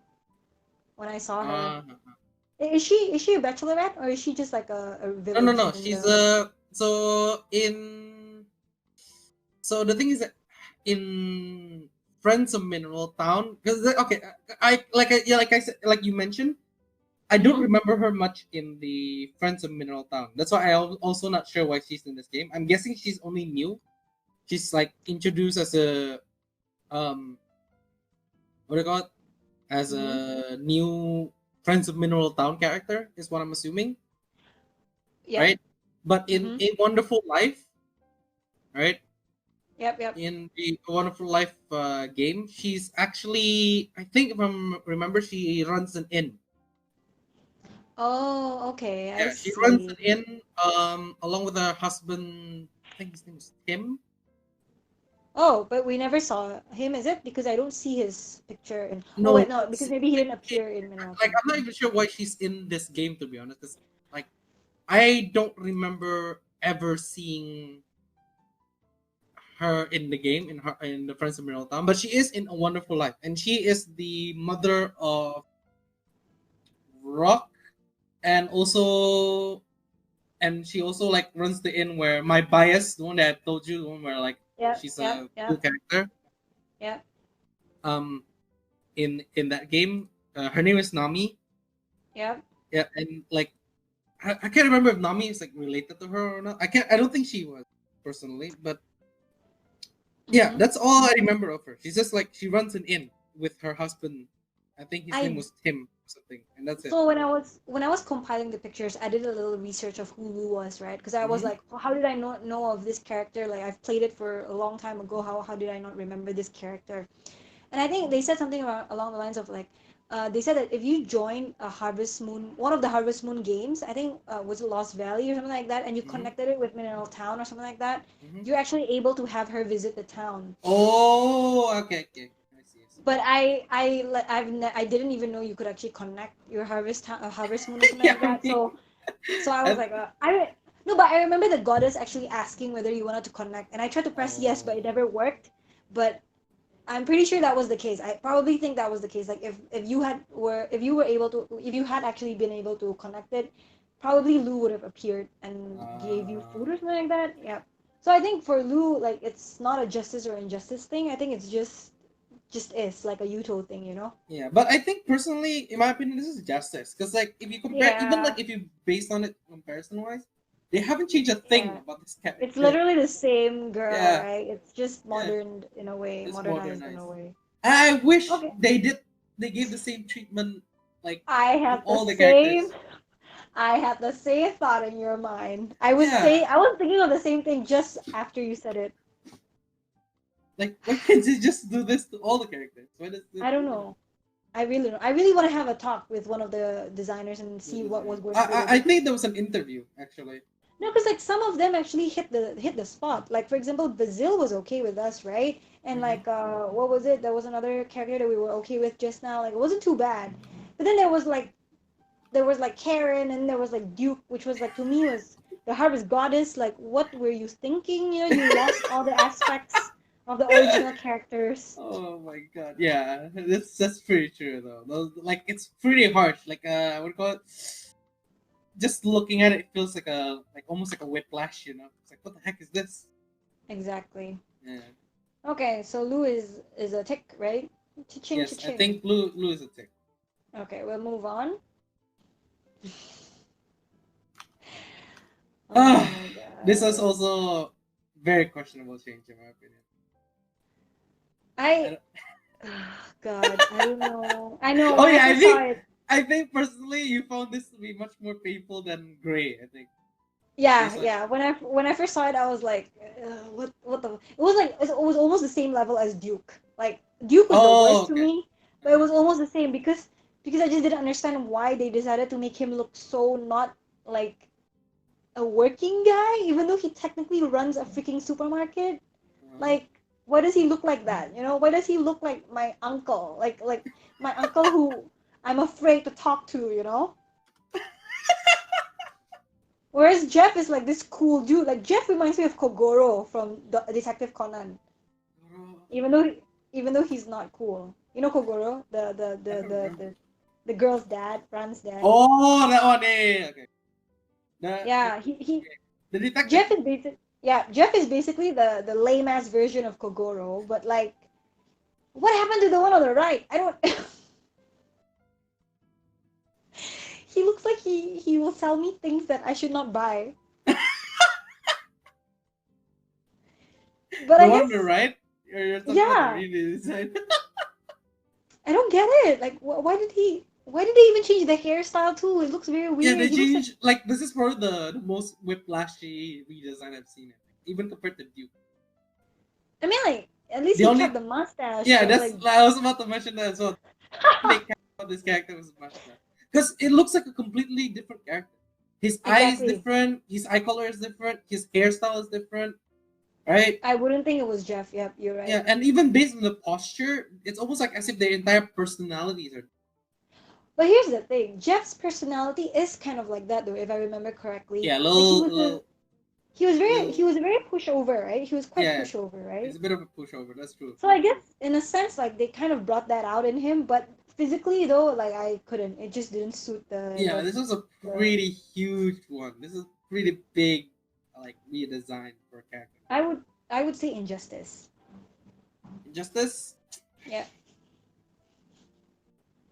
when I saw her. Uh-huh. Is she a bachelorette or is she just like a No, no, village no. in She's the? so the thing is that in Friends of Mineral Town, because okay, like I said, like you mentioned, I don't Mm-hmm. remember her much in the Friends of Mineral Town. That's why also not sure why she's in this game. I'm guessing she's only new. She's like introduced as a what do you call it? As Mm-hmm. a new Friends of Mineral Town character is what I'm assuming, Yep. right? But in Mm-hmm. A Wonderful Life, right? Yep. Yep. In the Wonderful Life game, she's actually, I think if I remember, she runs an inn. Oh, okay. I Yeah, she runs an see. inn along with her husband. I think his name is Tim. Oh, but we never saw him, is it? Because I don't see his picture in. Oh No, wait, no, because maybe he like didn't appear in Mineral like Town. I'm not even sure why she's in this game to be honest. 'Cause, like I don't remember ever seeing her in the game in the Friends of Mineral Town, but she is in A Wonderful Life, and she is the mother of Rock, and she also like runs the inn where my bias, the one that I told you, the one where like Yep, she's yep, a cool yep, character. yep. Um, in that game, her name is Nami. Yep. Yeah, and like I can't remember if Nami is like related to her or not. I don't think she was personally, but yeah, Mm-hmm. that's all I remember of her. She's just like she runs an inn with her husband. I think his name I was Tim or something, and that's it. so when I was compiling the pictures, I did a little research of who Lu was, right? Because I was Hmm. like, "Oh, how did I not know of this character? Like I've played it for a long time ago. How did I not remember this character?" And I think they said something along the lines of like, they said that if you join a Harvest Moon, one of the Harvest Moon games, I think was it Lost Valley or something like that, and you Hmm. connected it with Mineral Town or something like that, Hmm. you're actually able to have her visit the town. Oh, okay, okay. I see, I see. But I didn't even know you could actually connect your Harvest Moon or something Yeah, like that. So I was I- like, no, but I remember the goddess actually asking whether you wanted to connect, and I tried to press yes, but it oh, never worked. But I'm pretty sure that was the case. I probably think that was the case. Like if you were able to if you had actually been able to connect it, probably Lou would have appeared and gave you uh, food or something like that. Yeah. So I think for Lou, like it's not a justice or injustice thing. I think it's just is like a Yuto thing. yeah. But I think personally, in my opinion, this is justice because like if you compare, even Yeah. like if you based on it comparison wise, they haven't changed a thing Yeah. about this It's character. literally the same girl, Yeah, right? It's just yeah. modern in a way, It's modernized in a modernized. way. I wish Okay. they did. They gave the same treatment like I to have the all the same characters. I had the same thought in your mind. I was Yeah, thinking of the same thing just after you said it. like why can't you just do this to all the characters? Why does it, I don't you know, know. I really don't. I really want to have a talk with one of the designers and the see what was design? going through their I head. think there was an interview actually. No, because like some of them actually hit the spot. Like for example, Basil was okay with us, right? And Mm-hmm. like what was it? There was another character that we were okay with just now. Like it wasn't too bad. But then there was like Karen and there was like Duke, which was like to me was the Harvest Goddess. Like what were you thinking? You know, you lost all the aspects of the original characters. Oh my god, yeah, that's pretty true though. Those, like it's pretty harsh. Like what do you call it? Just looking at it, it feels like almost like a whiplash. You know, it's like what the heck is this? Exactly. Yeah. Okay, so Lou is a tick, right? Cha-ching, Yes, I cha-ching. think Blue is a tick. Okay, we'll move on. Oh Ah, my this is god. also very questionable change in my opinion. I I don't... God, I don't know. I know Oh when I yeah, first saw it. I think personally you found this to be much more painful than Gray. I think Yeah, based on yeah. When I first saw it, I was like, what the? It was like it was almost the same level as Duke. Like Duke was the oh worst to okay. me, but it Uh-huh. was almost the same because I just didn't understand why they decided to make him look so not like a working guy, even though he technically runs a freaking supermarket. Uh-huh. Like, why does he look like that? You know, why does he look like my uncle? Like my uncle who I'm afraid to talk to. You know. Whereas Jeff is like this cool dude. Like Jeff reminds me of Kogoro from Detective Conan, even though even though he's not cool. You know Kogoro, I don't remember. the girl's dad, Ran's dad. Oh, that one. Yeah, okay. The Yeah, he the detective Jeff one. is Jeff is basically the lame ass version of Kogoro, but like what happened to the one on the right? I don't. He looks like he will sell me things that I should not buy. But The I one on the guess right. You're talking about the yeah, redesign. I don't get it. Like, Why did they even change the hairstyle too? It looks very Yeah, weird. they He looks like. changed. Like this is probably the most whiplashy redesign I've seen. I think, even compared to Duke. I mean, like, at least The he kept only the mustache, yeah, but that's like, I was about to mention that as well. They kept about this character was much better because it looks like a completely different character. His eye is exactly. different. His eye color is different. His hairstyle is different. Right? I wouldn't think it was Jeff. Yep, you're Yeah, right. and even based on the posture, it's almost like as if their entire personalities are. But here's the thing: Jeff's personality is kind of like that, though, if I remember correctly. Yeah, a Like he little. was very pushover, right? He was quite Yeah, pushover, it's right? a bit of a pushover. That's true. So I guess in a sense, like they kind of brought that out in him, but physically though, like I couldn't. It just didn't suit Yeah, this was a the pretty huge one. This is pretty big, like redesign for a character. I would say Injustice. Injustice. Yeah.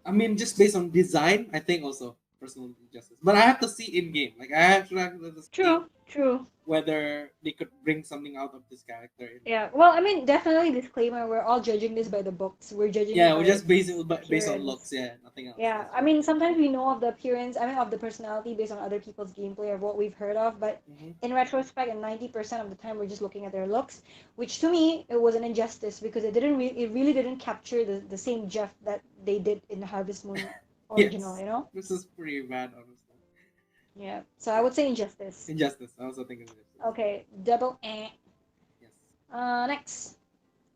I mean, just based on design, I think also personal injustice. But I have to see in game. Like I have to see True, true. whether they could bring something out of this character in game. Yeah. Well, I mean, definitely disclaimer, we're all judging this by the books. We're judging it Yeah, by we just base its it based on looks. appearance. Yeah, nothing else. Yeah. That's I true. mean, sometimes we know of the appearance, I mean, of the personality based on other people's gameplay or what we've heard of, but Hmm. in retrospect, and 90% of the time, we're just looking at their looks, which to me, it was an injustice because it really didn't capture the same Jeff that they did in the Harvest Moon original, Yes, you know? this is pretty bad, honestly. Yeah. So I Yeah, would say Injustice. injustice. I also think injustice. Okay. Double eh. Yes. Next.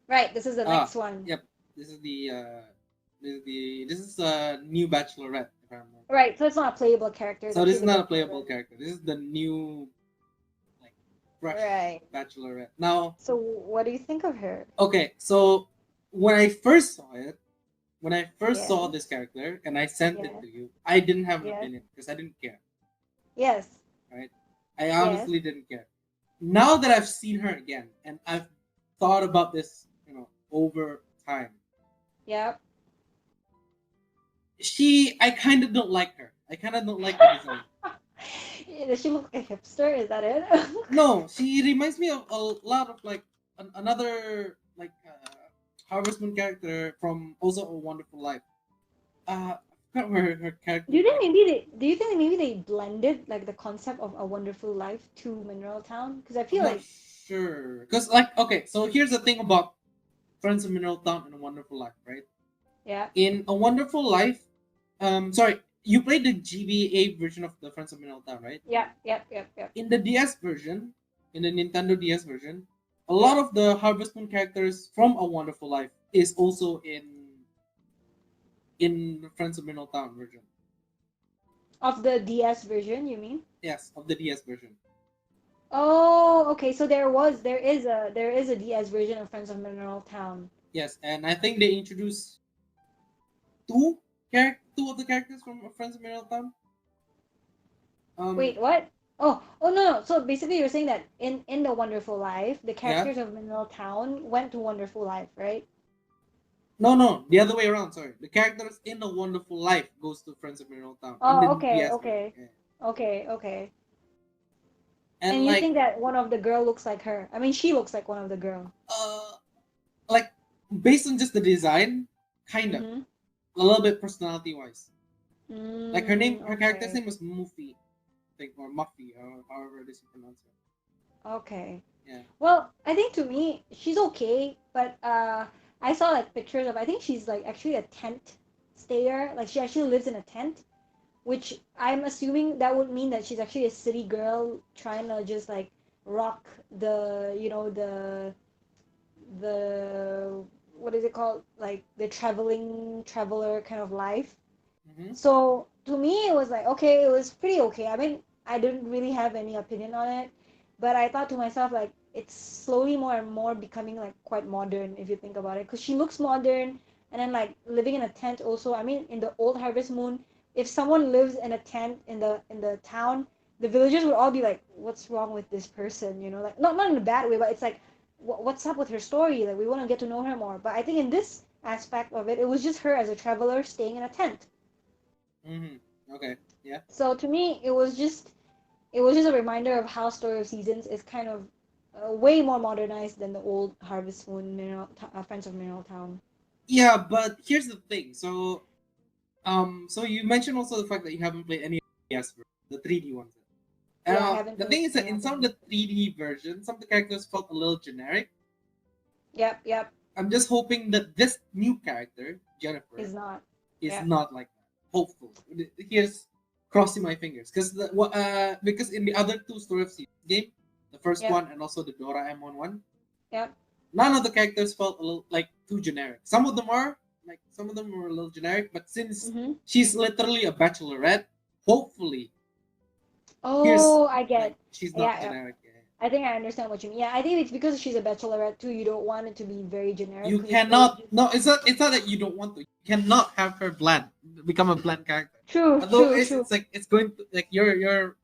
Right. This is the Ah, next one. yep. This is the this is a new bachelorette, if I'm not. Right. So it's not a playable character. It's So this actually is the not a bachelor. playable character. This is the new, like, fresh Right. bachelorette. Now, So what do you think of her? okay, so when I first saw it, when I first saw Yes. this character and I sent it Yes. to you, I didn't have an Yes. opinion because I didn't care. Yes. Right? I Yes. honestly didn't care. Now that I've seen her again and I've thought about this, over time, Yep. I kind of don't like her. I kind of don't like the design. Does she look like a hipster? Is that it? No, she reminds me of a lot of like another like Harvest Moon character from also A Wonderful Life. I forgot where her character Do you think like maybe they blended like the concept of A Wonderful Life to Mineral Town? Because I I'm feel not like sure. Because like okay, so here's the thing about Friends of Mineral Town and A Wonderful Life, right? yeah, In A Wonderful Life, sorry, you played the GBA version of the Friends of Mineral Town, right? yep, In the DS version, in the Nintendo DS version, a lot yeah. of the Harvest Moon characters from A Wonderful Life is also in Friends of Mineral Town version. Of the DS version, you mean? Yes, of the DS version. Oh, okay. So there is a DS version of Friends of Mineral Town. Yes, and I think they introduced two of the characters from Friends of Mineral Town. Um, Wait, what? Oh no. So basically, you're saying that in the Wonderful Life, the yeah. characters of Mineral Town went to Wonderful Life, right? No, no, the other way around. Sorry, the characters in A Wonderful Life goes to Friends of Mineral Town in the Oh, okay, DS version. okay, Yeah. okay. And And you like, think that one of the girl looks like her? I mean, she looks like one of the girl. uh, like based on just the design, kind of Mm-hmm. a little bit personality wise. Like her character's Okay. name was Muffy, I think, or Muffy, or however it is you pronounce it. Okay. Yeah. Well, I think to me she's okay, but I saw like pictures of I think she's like actually a tent stayer. Like she actually lives in a tent, which I'm assuming that would mean that she's actually a city girl trying to just like rock the, the what is it called? Like the traveler kind of life. Mm-hmm. So to me, it was like okay, it was pretty okay. I mean, I didn't really have any opinion on it, but I thought to myself like it's slowly more and more becoming like quite modern if you think about it, because she looks modern, and then like living in a tent also. I mean, in the old Harvest Moon, if someone lives in a tent in the town, the villagers would all be like, "What's wrong with this person?" You know, like not in a bad way, but it's like, what's up with her story? Like we want to get to know her more. But I think in this aspect of it, it was just her as a traveler staying in a tent. Mm-hmm. Okay. Yeah. So to me, it was just a reminder of how Story of Seasons is kind of way more modernized than the old Harvest Moon Friends of Mineral Town. Yeah, but here's the thing. So you mentioned also the fact that you haven't played any of the DS version, the 3D ones. Yeah, I haven't The played thing is that any in of some of them. the 3D versions, some of the characters felt a little generic. Yep. I'm just hoping that this new character, Jennifer, Is not. is Yep. not like that. Hopefully, here's crossing my fingers because in the other two Story of Seasons game, the first Yep. one and also the Doraemon one, Yep. none of the characters felt a little like too generic. Some of them were a little generic, but since Mm-hmm. she's literally a bachelorette, hopefully here's Oh, I like get. she's not Yeah. generic. I think I understand what you mean. Yeah, I think it's because she's a bachelorette too. You don't want it to be very generic You because it would cannot. just. No, it's not that you don't want to. You cannot have her bland become a bland character. True, Although true, it's true. like it's going to like you're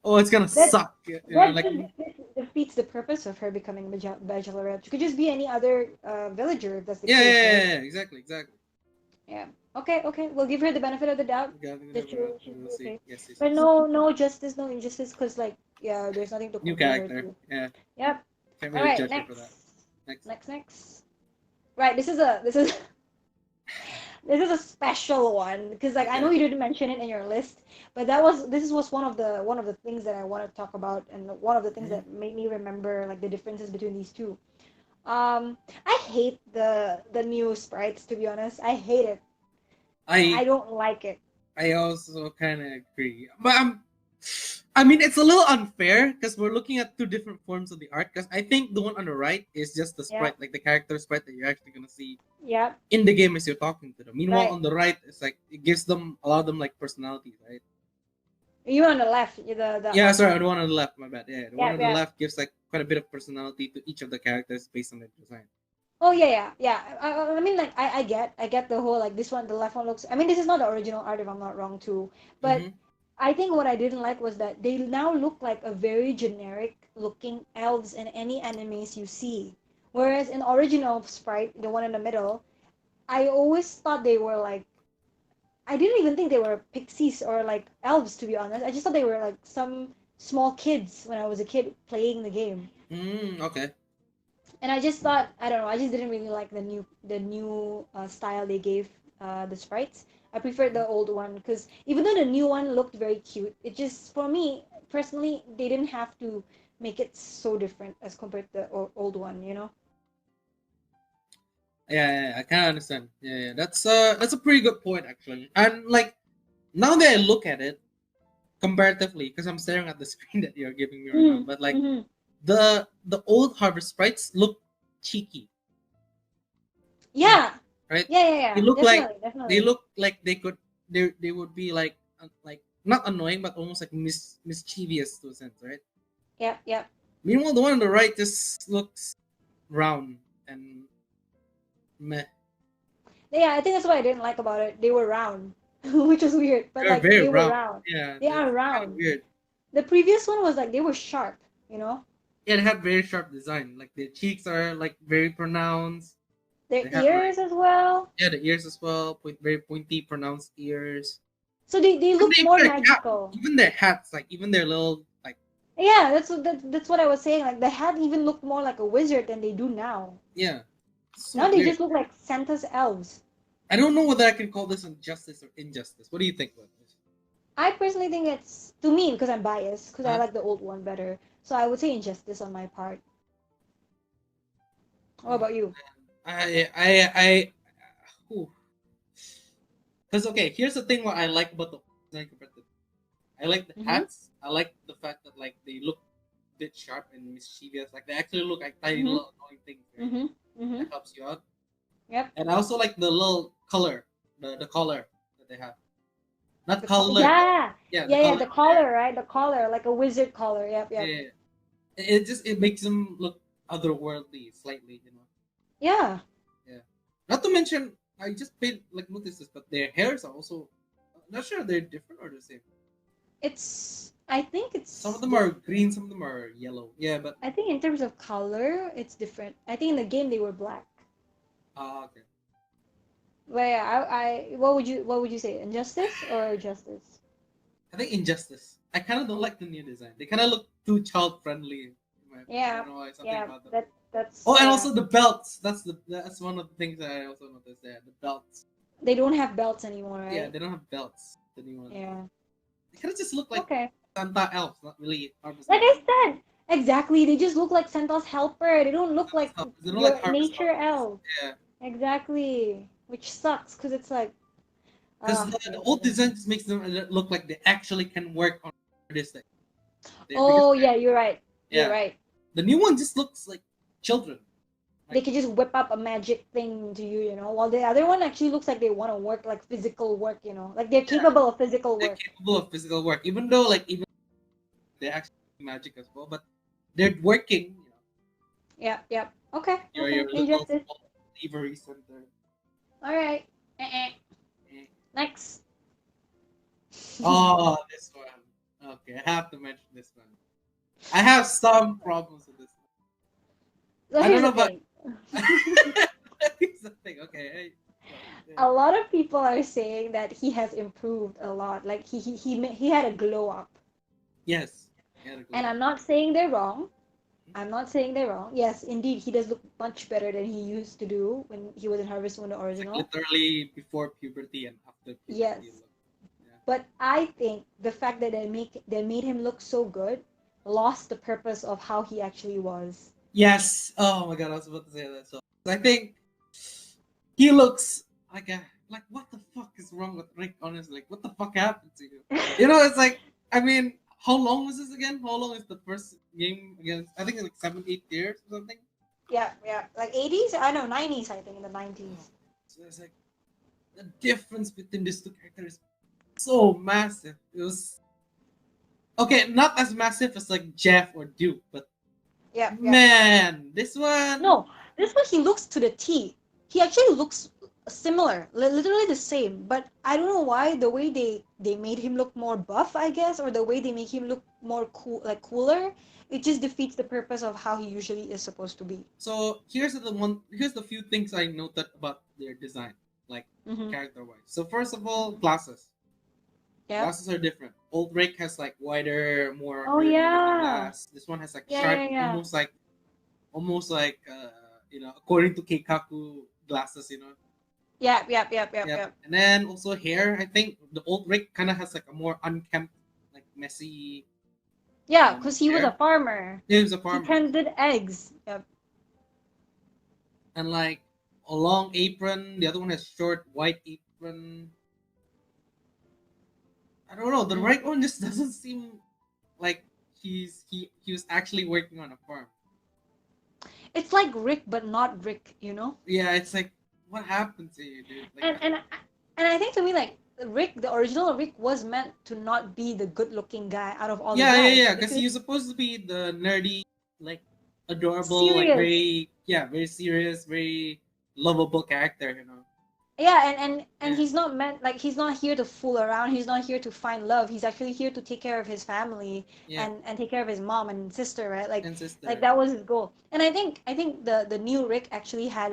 oh it's gonna That suck. that Like just defeats the purpose of her becoming a bachelorette. She could just be any other villager if that's the case, right? exactly. Yeah. Okay. We'll give her the benefit of the doubt Okay, I think that she'll we'll be see. okay. But Yes. no justice, no injustice, because like yeah, there's nothing to New compare her character. to. Yeah, Yep. can't All really right. judge her for Next. that. Next. Next. Right. This is a special one because like I know Okay. you didn't mention it in your list, but this was one of the things that I want to talk about, and one of the things hmm that made me remember like the differences between these two. I hate the new sprites, to be honest. I hate it. I I don't like it. I also kind of agree, but I mean, it's a little unfair because we're looking at two different forms of the art. Because I think the one on the right is just the Yeah. sprite, like the character sprite that you're actually gonna see Yeah. in the game as you're talking to them. Meanwhile, Right. on the right, it's like it gives them a lot of them like personalities, right? You on the left, the Yeah, sorry, on the one on the left. My bad. Yeah, the one yeah, on the yeah. left gives like quite a bit of personality to each of the characters based on their design. Oh yeah. I mean like I get the whole like this one, the left one looks. I mean this is not the original art if I'm not wrong too, but Mm-hmm. I think what I didn't like was that they now look like a very generic looking elves in any animes you see. Whereas in original Sprite, the one in the middle, I always thought they were like I didn't even think they were pixies or like elves, to be honest. I just thought they were like some small kids when I was a kid playing the game. Okay. And I just thought I don't know, I just didn't really like the new style they gave the sprites. I prefer the old one because even though the new one looked very cute, it just for me personally they didn't have to make it so different as compared to the old one, you know? Yeah, I kind of understand. Yeah, that's a pretty good point actually. And like now that I look at it comparatively, because I'm staring at the screen that you're giving me right now, Mm, but like mm-hmm. the old Harvest Sprites look cheeky, you know, Yeah, right? They yeah. look like Definitely, definitely. they could they would be like not annoying but almost like mischievous to a sense, right? Yep. Meanwhile, the one on the right just looks round and meh. Yeah, I think that's what I didn't like about it. They were round, which was weird, but They're like very they were round. round. Yeah, They that's are kind of round. weird. The previous one was like they were sharp, you know? Yeah, they have very sharp design. Like their cheeks are like very pronounced. Their They have like ears as well. yeah, the ears as well, very pointy, pronounced ears. So they Even look they, more their cap, magical. even their hats, like even their little like Yeah, that's what I was saying. Like the hat even looked more like a wizard than they do now. yeah, so Now they weird. just look like Santa's elves. I don't know whether I can call this injustice or injustice. What do you think about this? I personally think it's to me because I'm biased because I Huh? like the old one better. So I would say injustice on my part. What Oh, about you? because okay, here's the thing. What I like about the design compared to I like the Mhm. hats. I like the fact that like they look a bit sharp and mischievous. Like they actually look like tiny Mhm. little annoying things, right? Mhm. That Mhm. helps you out. Yep. And I also like the little color, the collar that they have. Not color, but Yeah. yeah, the Yeah. color The on there. collar, right? The collar, like a wizard collar. Yep. Yeah, Yep. yeah, yeah. It just it makes them look otherworldly slightly, you know. Yeah. Yeah. Not to mention, I just paid like notice this, but their hairs are also not sure they're different or the same. It's. I think Some of it's them are different. green, some of them are yellow. Yeah, but I think in terms of color, it's different. I think in the game they were black. okay. But yeah, what would you say? Injustice or justice? I think Injustice. I kind of don't like the new design. They kind of look too child friendly. In my opinion. I Yeah. don't know why something Yeah. about them. That's Oh, and yeah. also the belts. That's one of the things that I also noticed there. The belts. They don't have belts anymore, Yeah, right? they don't have belts. The new ones. Yeah. They kind of just look like Okay. Santa elves, not really Harvest Like Moon. I said, exactly. They just look like Santa's helper. They don't look Santa's like helpers. They don't like your Harvest nature Mountains. elf. Yeah, Exactly. Which sucks because it's like, because ah, the nature. old design just makes them look like they actually can work on this thing. Because Oh yeah, you're right. You're yeah, right. the new one just looks like children. They Like could just whip up a magic thing to you, you know. While the other one actually looks like they want to work like physical work, you know. Like they're yeah, capable of physical they're work. capable of physical work, even though like even they're actually magic as well, but they're working. You know, Yep. Okay. your Okay. little Injustice. small delivery center. All right. Eh. Next. Oh, this one. Okay, I have to mention this one. I have some problems with this So one. I here's don't know the about. thing. Here's the thing. Okay, hey, yeah. A lot of people are saying that he has improved a lot. Like he had a glow up. Yes, he had a And glow I'm up. not saying they're wrong. I'm not saying they're wrong. Yes, indeed, he does look much better than he used to do when he was in Harvest Moon the It's like original. literally before puberty and after puberty Yes, look. Yeah. but I think the fact that they made him look so good lost the purpose of how he actually was. Yes. Oh my god, I was about to say that. So I think he looks like a like what the fuck is wrong with Rick? Honestly, like what the fuck happened to you? You know, it's like I mean, how long was this again? How long is the first game against? I think it's like 7, 8 years or something. Yeah, like 80s. I know 90s. I think in the Oh, 90s. so it's like the difference between these two characters is so massive. It was okay, not as massive as like Jeff or Duke, but Yep. man, this one. No, this one he looks to the T. He actually looks similar, literally the same. But I don't know why the way they made him look more buff, I guess, or the way they make him look more cool, like cooler. It just defeats the purpose of how he usually is supposed to be. So here's the one. Here's the few things I noted about their design, like Mhm. character wise. So first of all, Mhm. glasses. Yep. Glasses are different. Old Rick has like wider, more Oh weird looking yeah. glass. This one has like Yeah sharp, yeah yeah. almost like you know, according to Keikaku glasses, you know. Yep. And then also hair. I think the old Rick kind of has like a more unkempt, like messy Yeah, because he was a hair. farmer. He was a He farmer, tended eggs. Yep. and like a long apron. The other one has short white apron. I don't know. The Mm. right one just doesn't seem like he was actually working on a farm. It's like Rick, but not Rick, you know? Yeah, it's like what happened to you, dude? Like, And I think to me, like, Rick, the original Rick was meant to not be the good-looking guy out of all the guys because because he was supposed to be the nerdy, like adorable, like serious. very serious, very lovable character. You know. Yeah, and Yeah, he's not meant like he's not here to fool around. He's not here to find love. He's actually here to take care of his family yeah, and take care of his mom and sister, right? and Like sister. that was his goal. And I think the new Rick actually had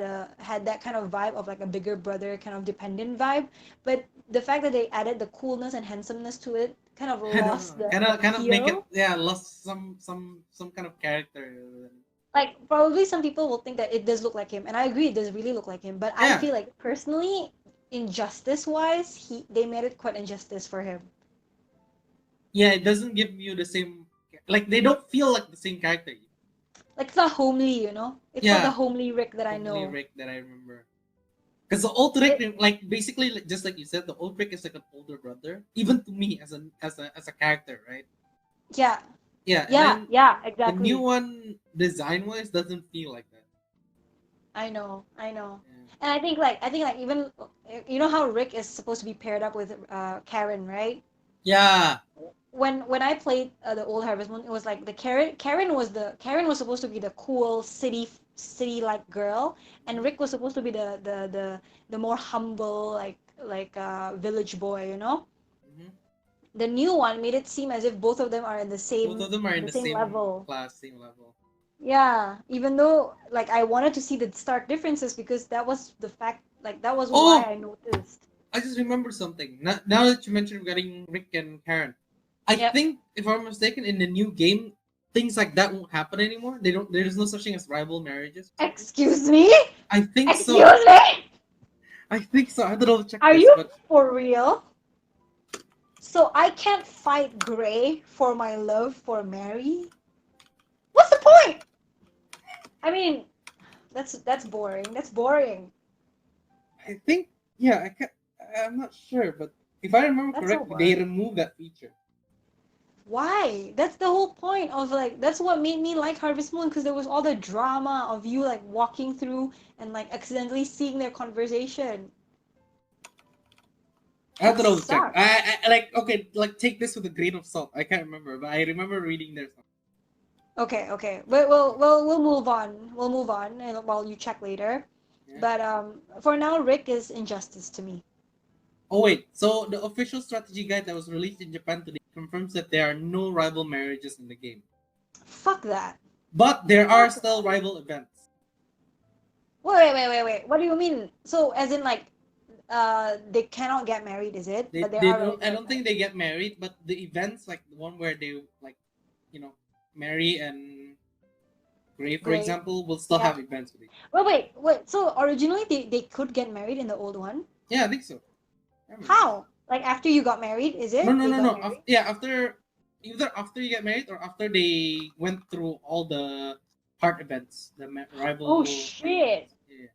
that kind of vibe of like a bigger brother kind of dependent vibe. But the fact that they added the coolness and handsomeness to it kind of I don't lost know. the Kind of make it appeal. lost some kind of character. Like probably some people will think that it does look like him, and I agree it does really look like him. But I Yeah, feel like personally, injustice wise, they made it quite injustice for him. yeah. It doesn't give you the same. Like they don't feel like the same character. Like it's not homely, you know. It's not the Yeah, homely Rick that I homely know. Rick that I remember. Because the old Rick, It like basically, just like you said, the old Rick is like an older brother, even to me as a character, right? yeah Yeah, and yeah then yeah the new exactly. one, design wise, doesn't feel like that. I know, Yeah. and I think like even you know how Rick is supposed to be paired up with Karen, right? Yeah. When I played the old Harvest Moon, it was like the Karen was supposed to be the cool city like girl, and Mhm, Rick was supposed to be the more humble village boy, you know. mhm. The new one made it seem as if both of them are in the Both of same them are in the the same same level. class, same level. Yeah, even though like I wanted to see the stark differences because that was the fact like that was why Oh, I noticed. I just remembered something. Now that you mentioned regarding Rick and Karen, I Yep. think if I'm mistaken, in the new game, things like that won't happen anymore. They don't. There's no such thing as rival marriages or something. Excuse me? I think so. Excuse me? I think so. I don't know. Check Are this, you but for real? So I can't fight Gray for my love for Mary? What's the point? I mean, that's boring. That's boring. I think yeah. I'm not sure, but if I remember That's so correctly, they boring. removed that feature. Why? That's the whole point of like that's what made me like Harvest Moon because there was all the drama of you like walking through and like accidentally seeing their conversation. I have That to double check. sucks. I like okay, like take this with a grain of salt. I can't remember, but I remember reading there. Okay. But we'll move on. We'll move on while you check later. Yeah. But for now, Rick is injustice to me. Oh wait, so the official strategy guide that was released in Japan today confirms that there are no rival marriages in the game, Fuck that. but there are Fuck still that. rival events. Wait. What do you mean? So as in like they cannot get married, is it? But there They are don't. I rival don't think events. they get married, but the events like the one where they like, you know, marry and Gray, for Great. example, will still Yeah. have events with it. Well, wait. So originally they could get married in the old one. Yeah, I think so. I remember. How? Like after you got married, is No, it? no, They no, got no. married? Yeah, after either after you get married or after they went through all the heart events, the Oh rival shit. events. Yeah.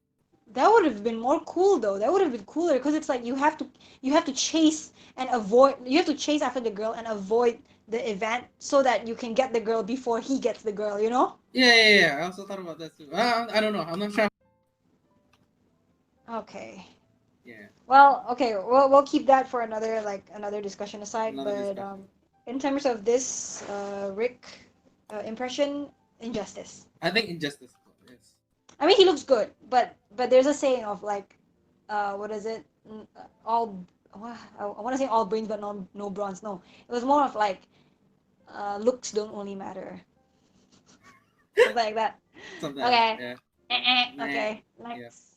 That would have been more cool though. That would have been cooler because it's like you have to chase and avoid you have to chase after the girl and avoid the event so that you can get the girl before he gets the girl, you know? Yeah. I also thought about that too. I don't know. I'm not sure. Okay. Yeah, Well, okay, we'll keep that for another discussion aside, another but discussion. in terms of this Rick impression, injustice. I think injustice. Yes. I mean, he looks good, but there's a saying of like, what is it? All I want to say all brains, but no bronze. No, it was more of like, looks don't only matter, something like that. Something like that. Okay, Yeah. Nah. okay. Yeah. Next.